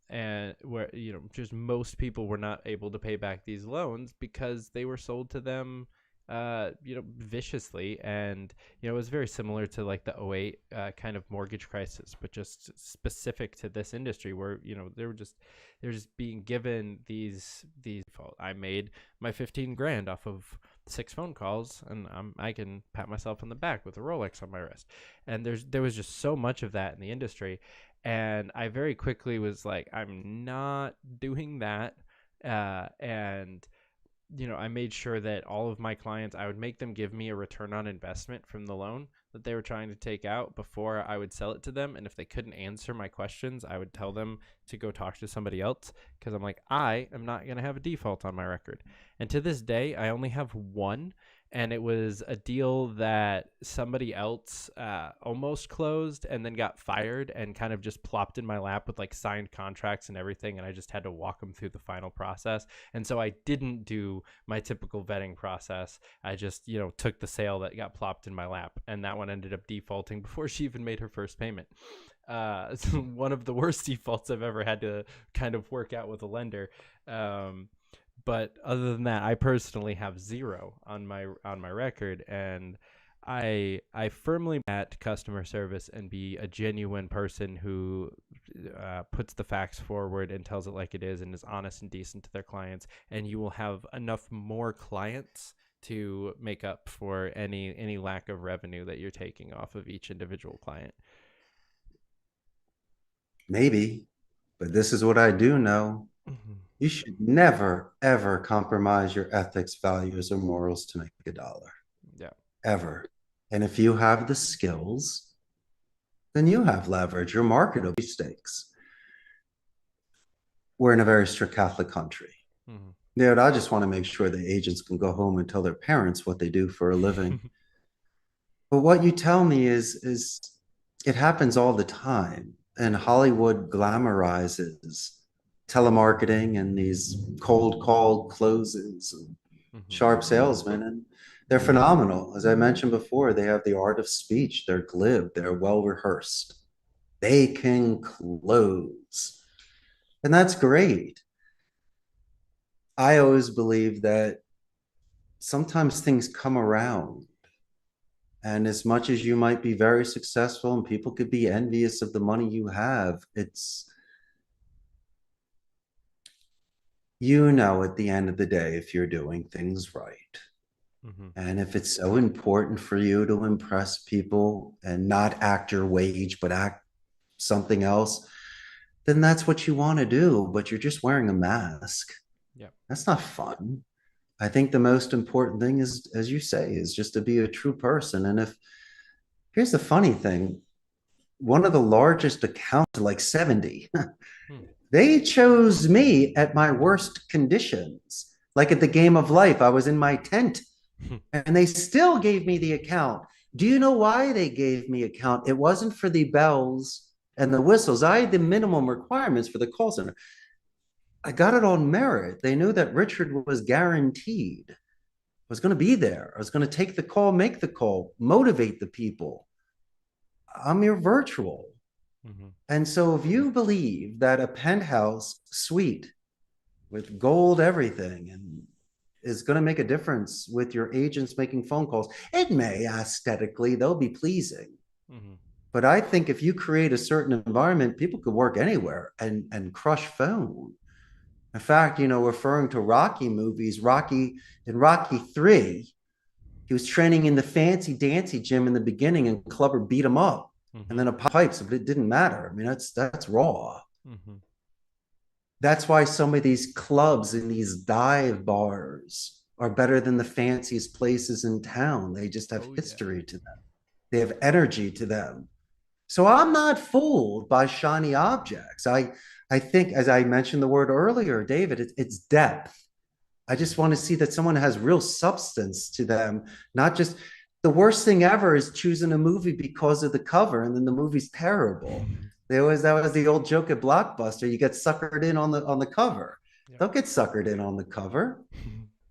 And where, just most people were not able to pay back these loans because they were sold to them, viciously. And, it was very similar to the 2008 kind of mortgage crisis, but just specific to this industry where, they're just being given these. I made my 15 grand off of 6 phone calls, and I can pat myself on the back with a Rolex on my wrist. And there was just so much of that in the industry. And I very quickly was like, I'm not doing that. And, I made sure that all of my clients, I would make them give me a return on investment from the loan that they were trying to take out before I would sell it to them. And if they couldn't answer my questions, I would tell them to go talk to somebody else, because I'm like, I am not going to have a default on my record. And to this day, I only have one. And it was a deal that somebody else almost closed and then got fired and kind of just plopped in my lap with signed contracts and everything. And I just had to walk them through the final process. And so I didn't do my typical vetting process. I just, took the sale that got plopped in my lap. And that one ended up defaulting before she even made her first payment. One of the worst defaults I've ever had to kind of work out with a lender. But other than that, I personally have 0 on my record, and I firmly at customer service and be a genuine person who puts the facts forward and tells it like it is and is honest and decent to their clients, and you will have enough more clients to make up for any lack of revenue that you're taking off of each individual client. Maybe, but this is what I do know. Mm-hmm. You should never, ever compromise your ethics, values, or morals to make $1. Yeah. Ever. And if you have the skills, then you have leverage. Your market will be stakes. We're in a very strict Catholic country. Mm-hmm. Dude, I just want to make sure the agents can go home and tell their parents what they do for a living. But what you tell me is it happens all the time. And Hollywood glamorizes telemarketing and these cold call closes and sharp salesmen, and they're phenomenal. As I mentioned before, they have the art of speech. They're glib, they're well rehearsed, they can close, and that's great. I always believe that sometimes things come around, and as much as you might be very successful and people could be envious of the money you have, it's at the end of the day, if you're doing things right. Mm-hmm. And if it's so important for you to impress people and not act your wage, but act something else, then that's what you want to do. But you're just wearing a mask. Yeah. That's not fun. I think the most important thing is, as you say, is just to be a true person. And here's the funny thing, one of the largest accounts, like 70, they chose me at my worst conditions. Like at the game of life, I was in my tent and they still gave me the account. Do you know why they gave me account? It wasn't for the bells and the whistles. I had the minimum requirements for the call center. I got it on merit. They knew that Richard was guaranteed. I was going to be there. I was going to take the call, make the call, motivate the people. I'm your virtual. Mm-hmm. And so if you believe that a penthouse suite with gold everything and is going to make a difference with your agents making phone calls. It may aesthetically, they'll be pleasing. Mm-hmm. But I think if you create a certain environment, people could work anywhere and crush phone. In fact, referring to Rocky movies, in Rocky 3, he was training in the fancy dancy gym in the beginning and Clubber beat him up. Mm-hmm. And then a pipes, but it didn't matter. I mean, that's raw. Mm-hmm. That's why some of these clubs and these dive bars are better than the fanciest places in town. They just have history to them. They have energy to them. So I'm not fooled by shiny objects. I think, as I mentioned the word earlier, David, it's depth. I just want to see that someone has real substance to them, not just the worst thing ever is choosing a movie because of the cover, and then the movie's terrible. That was the old joke at Blockbuster. You get suckered in on the cover. Yeah. Don't get suckered in on the cover.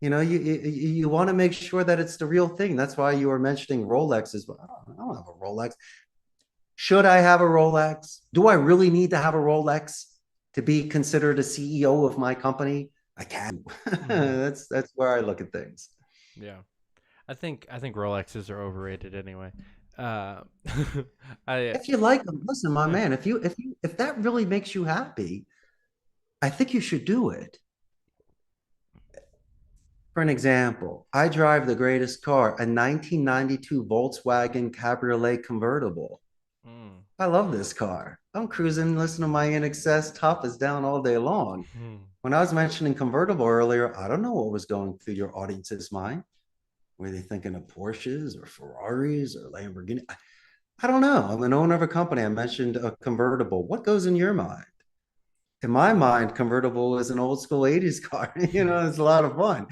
You want to make sure that it's the real thing. That's why you were mentioning Rolexes. I don't have a Rolex. Should I have a Rolex? Do I really need to have a Rolex to be considered a CEO of my company? I can. That's where I look at things. Yeah, I think Rolexes are overrated anyway. If you like them, listen, my man. If that really makes you happy, I think you should do it. For an example, I drive the greatest car, a 1992 Volkswagen Cabriolet convertible. I love this car. I'm cruising, listening to my INXS, top is down all day long. When I was mentioning convertible earlier, I don't know what was going through your audience's mind. Were they thinking of Porsches or Ferraris or Lamborghini? I don't know. I'm an owner of a company. I mentioned a convertible. What goes in your mind? In my mind, convertible is an old school 80s car. It's a lot of fun.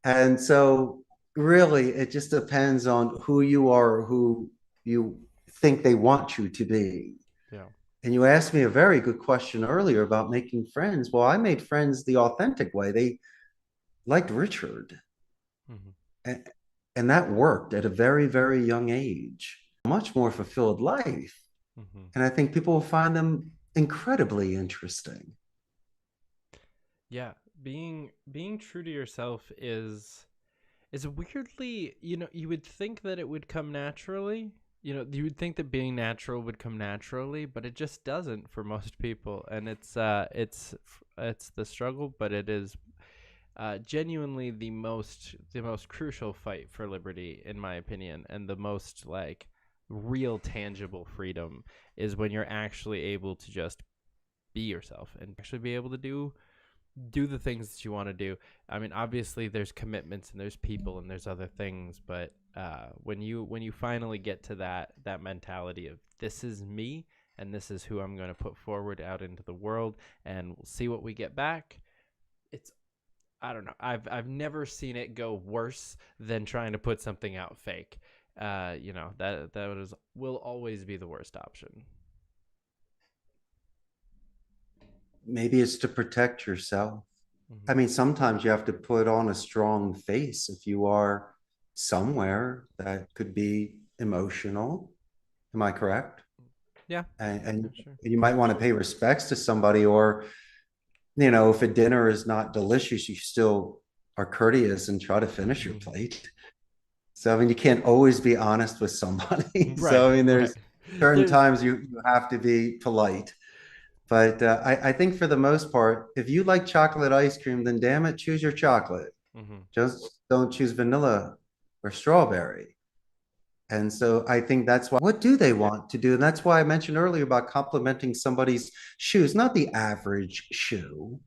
And so really, it just depends on who you are, who you think they want you to be. Yeah. And you asked me a very good question earlier about making friends. Well, I made friends the authentic way. They liked Richard. Mm-hmm. And that worked at a very, very young age. Much more fulfilled life. Mm-hmm. And I think people will find them incredibly interesting. Yeah. Being true to yourself is weirdly, you would think that it would come naturally. You would think that being natural would come naturally, but it just doesn't for most people. And it's the struggle, but it is genuinely the most crucial fight for liberty, in my opinion, and the most real tangible freedom is when you're actually able to just be yourself and actually be able to do the things that you want to do. I mean, obviously there's commitments and there's people and there's other things, but when you finally get to that mentality of this is me and this is who I'm going to put forward out into the world and we'll see what we get back. I don't know. I've never seen it go worse than trying to put something out fake. That will always be the worst option. Maybe it's to protect yourself. Mm-hmm. I mean, sometimes you have to put on a strong face if you are somewhere that could be emotional. Am I correct? Yeah. And sure. You might want to pay respects to somebody, or, if a dinner is not delicious, you still are courteous and try to finish your plate. So, I mean, you can't always be honest with somebody. Right, so, I mean, there's certain times you have to be polite. But I think for the most part, if you like chocolate ice cream, then damn it, choose your chocolate. Mm-hmm. Just don't choose vanilla or strawberry. And so I think that's why, what do they want to do? And that's why I mentioned earlier about complimenting somebody's shoes, not the average shoe,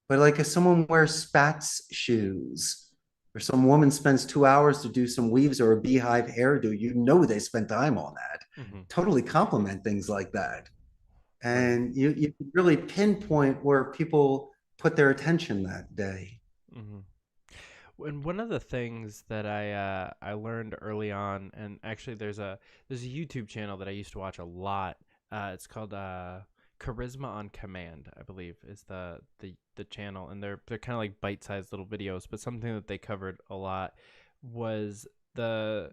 but like if someone wears Spats shoes, or some woman spends 2 hours to do some weaves or a beehive hairdo, they spent time on that. Mm-hmm. Totally compliment things like that. And you really pinpoint where people put their attention that day. Mm-hmm. And one of the things that I learned early on, and actually there's a YouTube channel that I used to watch a lot. It's called Charisma on Command, I believe, is the channel, and they're kind of like bite-sized little videos. But something that they covered a lot was the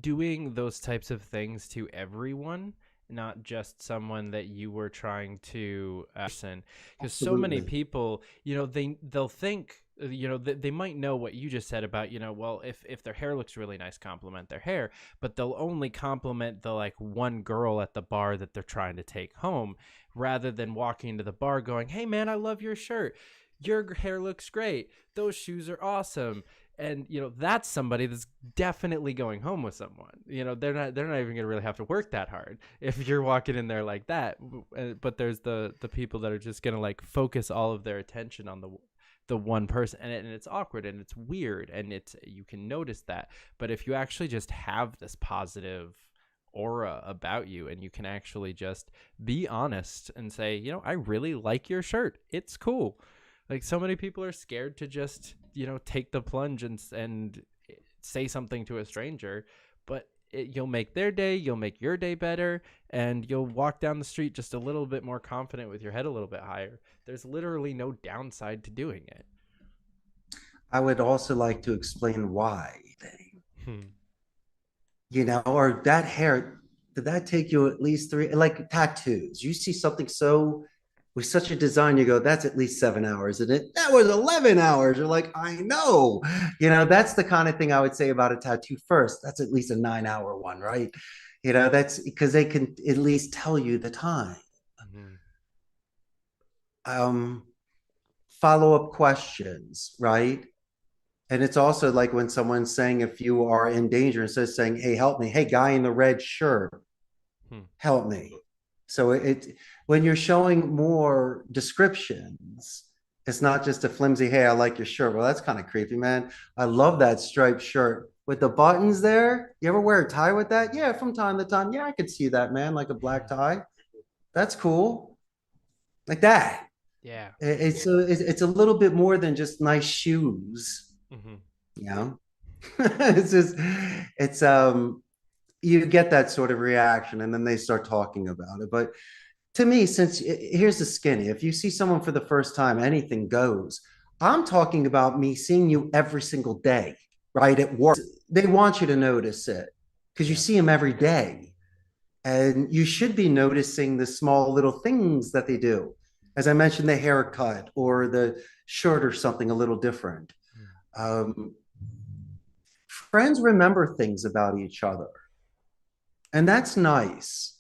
doing those types of things to everyone. Not just someone that you were trying to person, because so many people, they'll think they might know what you just said about, well, if their hair looks really nice, compliment their hair, but they'll only compliment the like one girl at the bar that they're trying to take home, rather than walking into the bar going, hey man, I love your shirt. Your hair looks great. Those shoes are awesome. And, that's somebody that's definitely going home with someone. They're not even going to really have to work that hard if you're walking in there like that. But there's the people that are just going to like focus all of their attention on the one person, and it's awkward and it's weird, and you can notice that. But if you actually just have this positive aura about you, and you can actually just be honest and say, I really like your shirt. It's cool. Like, so many people are scared to just, take the plunge and say something to a stranger, but you'll make their day, you'll make your day better, and you'll walk down the street just a little bit more confident with your head a little bit higher. There's literally no downside to doing it. I would also like to explain why. Or that hair, did that take you at least 3, like tattoos? You see something with such a design, you go, that's at least 7 hours. And that was 11 hours. You're like, I know. That's the kind of thing I would say about a tattoo first. That's at least a 9-hour one, right? That's because they can at least tell you the time. Follow-up questions, right? And it's also like when someone's saying, if you are in danger, instead of saying, hey, help me, hey, guy in the red shirt, help me. So when you're showing more descriptions, it's not just a flimsy, hey, I like your shirt. Well, that's kind of creepy, man. I love that striped shirt with the buttons there. You ever wear a tie with that? Yeah, from time to time. Yeah, I could see that, man, like a black tie. That's cool. Like that. Yeah. It's a little bit more than just nice shoes. You get that sort of reaction, and then they start talking about it. But to me, here's the skinny, if you see someone for the first time, anything goes. I'm talking about me seeing you every single day, right? At work, they want you to notice it because you see them every day, and you should be noticing the small little things that they do. As I mentioned, the haircut or the shirt or something a little different. Friends remember things about each other. And that's nice.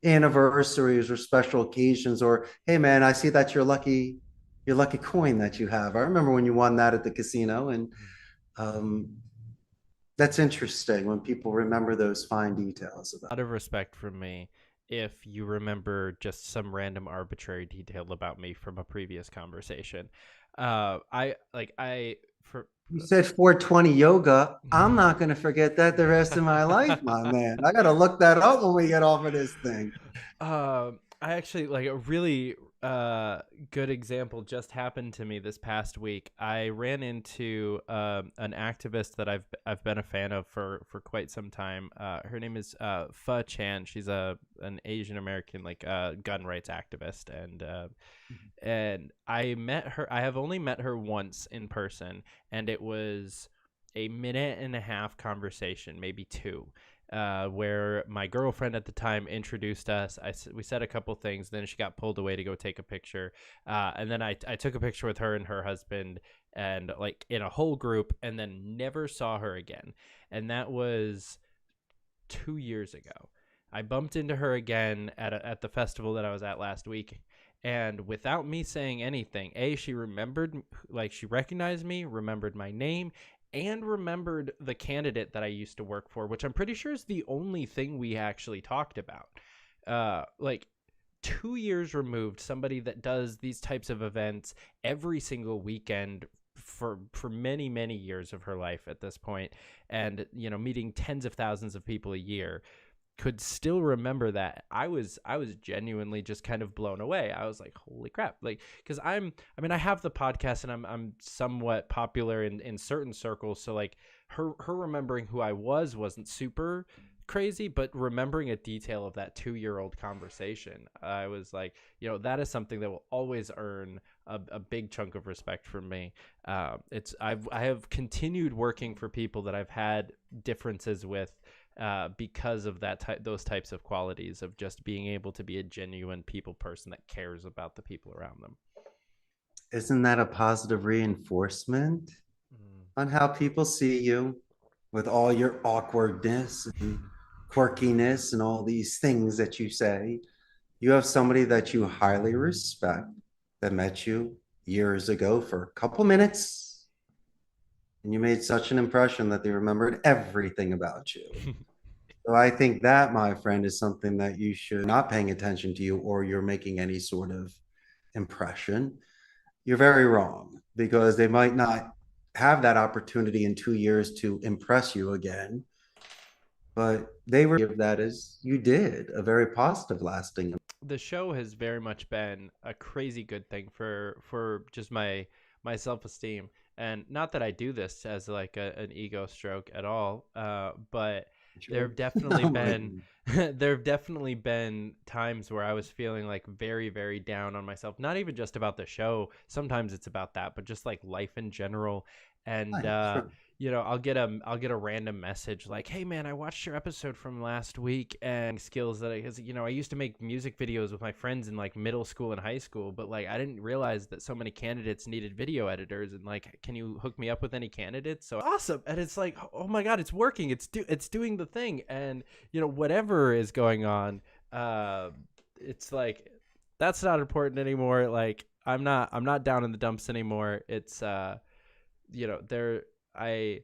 Anniversaries or special occasions, or, hey man, I see that your lucky coin that you have. I remember when you won that at the casino. And that's interesting when people remember those fine details about it. A lot of respect from me if you remember just some random arbitrary detail about me from a previous conversation. You said 420 yoga. I'm not going to forget that the rest of my life, my man. I got to look that up when we get off of this thing. I actually, like, a really good example just happened to me this past week. I ran into an activist that I've been a fan of for quite some time. Her name is Fite-ing. She's an Asian American gun rights activist, and I met her. I have only met her once in person, and it was a 1.5-minute conversation, maybe 2. Where my girlfriend at the time introduced us. We said a couple things, then she got pulled away to go take a picture, and then I took a picture with her and her husband, and like in a whole group, and then never saw her again. And that was 2 years ago. I bumped into her again at the festival that I was at last week, and without me saying anything, she remembered, like, she recognized me, remembered my name, and remembered the candidate that I used to work for, which I'm pretty sure is the only thing we actually talked about. 2 years removed, somebody that does these types of events every single weekend for many, many years of her life at this point, and, meeting tens of thousands of people a year, could still remember that. I was genuinely just kind of blown away. I was like, holy crap. Like, because I have the podcast, and I'm somewhat popular in certain circles. So like her remembering who I wasn't super crazy, but remembering a detail of that 2-year-old conversation, I was like, that is something that will always earn a big chunk of respect from me. I have continued working for people that I've had differences with, because of those types of qualities of just being able to be a genuine people person that cares about the people around them. Isn't that a positive reinforcement on how people see you with all your awkwardness and quirkiness and all these things that you say? You have somebody that you highly respect that met you years ago for a couple minutes, and you made such an impression that they remembered everything about you. So I think that, my friend, is something that you should not paying attention to you, or you're making any sort of impression. You're very wrong, because they might not have that opportunity in 2 years to impress you again, but they were give that as you did a very positive lasting. The show has very much been a crazy good thing for just my self-esteem, and not that I do this as like an ego stroke at all, but there have definitely been there have definitely been times where I was feeling like very, very down on myself, not even just about the show. Sometimes it's about that, but just like life in general. And you know, I'll get a random message like, "Hey man, I watched your episode from last week," and skills that I used to make music videos with my friends in like middle school and high school, but like I didn't realize that so many candidates needed video editors, and like, can you hook me up with any candidates? So awesome. And it's like, oh my God, it's working. It's doing the thing. And you know, whatever is going on, it's like, that's not important anymore. Like I'm not down in the dumps anymore. It's you know, I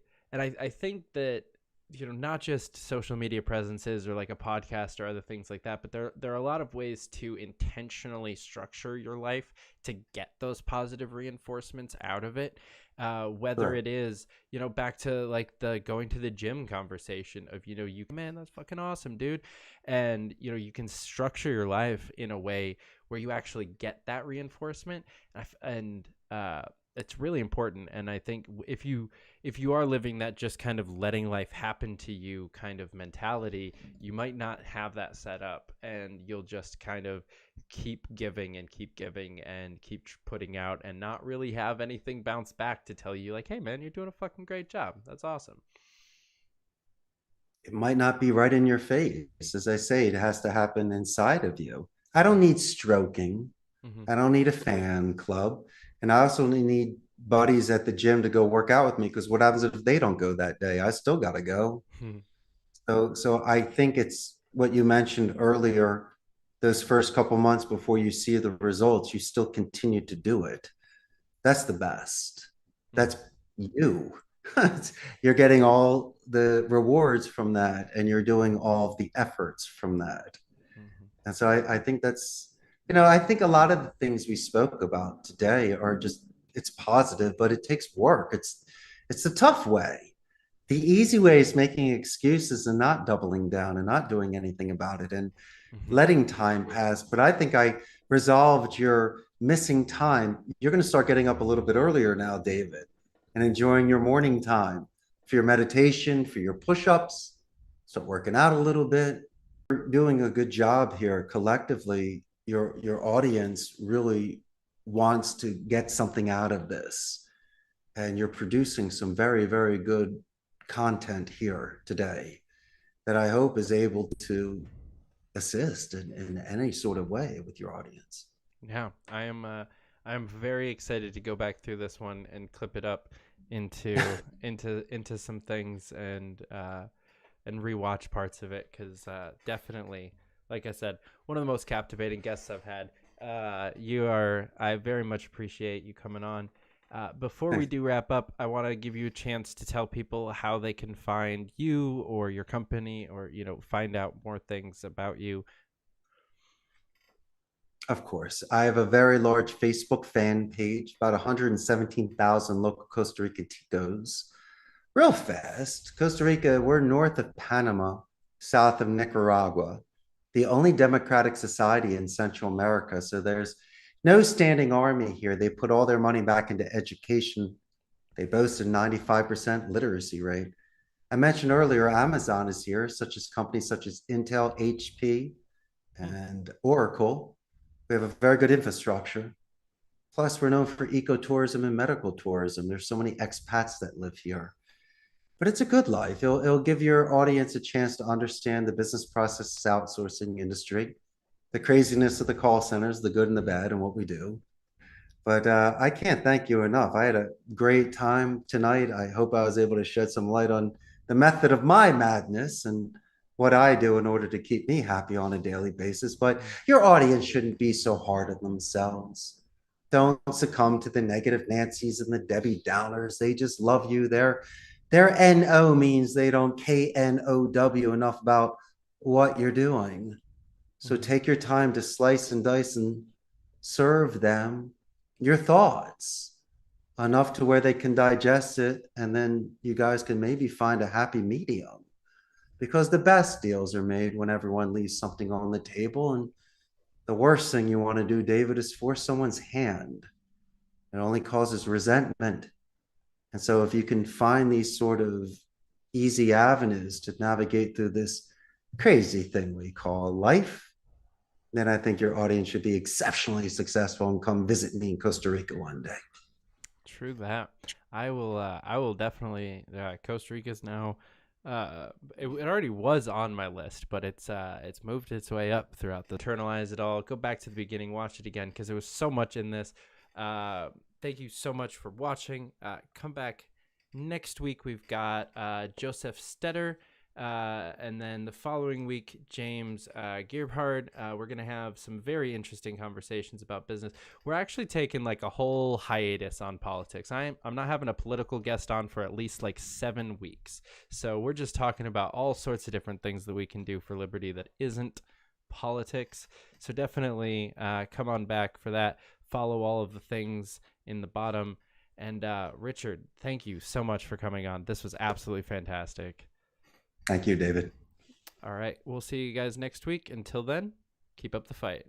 think that, you know, not just social media presences or like a podcast or other things like that, but there are a lot of ways to intentionally structure your life to get those positive reinforcements out of it. Whether it is, you know, back to like the going to the gym conversation of, you know, man, that's fucking awesome, dude. And, you know, you can structure your life in a way where you actually get that reinforcement. And it's really important. And I think if you are living that just kind of letting life happen to you kind of mentality, you might not have that set up, and you'll just kind of keep giving and keep putting out and not really have anything bounce back to tell you like, hey man, you're doing a fucking great job. That's awesome. It might not be right in your face. As I say, it has to happen inside of you. I don't need stroking. I don't need a fan club. And I also need buddies at the gym to go work out with me, because what happens if they don't go that day? I still got to go. So I think it's what you mentioned earlier, those first couple months before you see the results, you still continue to do it. That's the best. That's you. You're getting all the rewards from that, and you're doing all of the efforts from that. And so I think that's, you know, I think a lot of the things we spoke about today are just, it's positive, but it takes work. It's the tough way. The easy way is making excuses and not doubling down and not doing anything about it and letting time pass. But I think I resolved your missing time. You're going to start getting up a little bit earlier now, David, and enjoying your morning time for your meditation, for your push-ups, start working out a little bit. You're doing a good job here collectively. Your audience really wants to get something out of this, and you're producing some very, very good content here today that I hope is able to assist in any sort of way with your audience. Yeah, I'm very excited to go back through this one and clip it up into into some things and rewatch parts of it, because definitely, like I said, one of the most captivating guests I've had. I very much appreciate you coming on. Before we do wrap up, I want to give you a chance to tell people how they can find you or your company, or, you know, find out more things about you. Of course. I have a very large Facebook fan page, about 117,000 local Costa Rica Ticos. Real fast. Costa Rica, we're north of Panama, south of Nicaragua, the only democratic society in Central America. So there's no standing army here. They put all their money back into education. They boast a 95% literacy rate. I mentioned earlier, Amazon is here, companies such as Intel, HP, and Oracle. We have a very good infrastructure. Plus, we're known for ecotourism and medical tourism. There's so many expats that live here. But it's a good life. It'll give your audience a chance to understand the business process outsourcing industry, the craziness of the call centers, the good and the bad, and what we do. But I can't thank you enough. I had a great time tonight. I hope I was able to shed some light on the method of my madness and what I do in order to keep me happy on a daily basis. But your audience shouldn't be so hard on themselves. Don't succumb to the negative Nancy's and the Debbie Downers. They just love you. Their NO means they don't KNOW enough about what you're doing. So take your time to slice and dice and serve them your thoughts enough to where they can digest it, and then you guys can maybe find a happy medium, because the best deals are made when everyone leaves something on the table. And the worst thing you want to do, David, is force someone's hand. It only causes resentment. And so if you can find these sort of easy avenues to navigate through this crazy thing we call life, then I think your audience should be exceptionally successful and come visit me in Costa Rica one day. True that. I will definitely. Costa Rica's now. It already was on my list, but it's moved its way up throughout the. Internalize it all. Go back to the beginning. Watch it again because there was so much in this. Thank you so much for watching. Come back next week. We've got Joseph Stetter. And then the following week, James Gearbhard. We're going to have some very interesting conversations about business. We're actually taking like a whole hiatus on politics. I'm not having a political guest on for at least like 7 weeks. So we're just talking about all sorts of different things that we can do for liberty that isn't politics. So definitely come on back for that. Follow all of the things in the bottom. And Richard, thank you so much for coming on. This was absolutely fantastic. Thank you, David. All right. We'll see you guys next week. Until then, keep up the fight.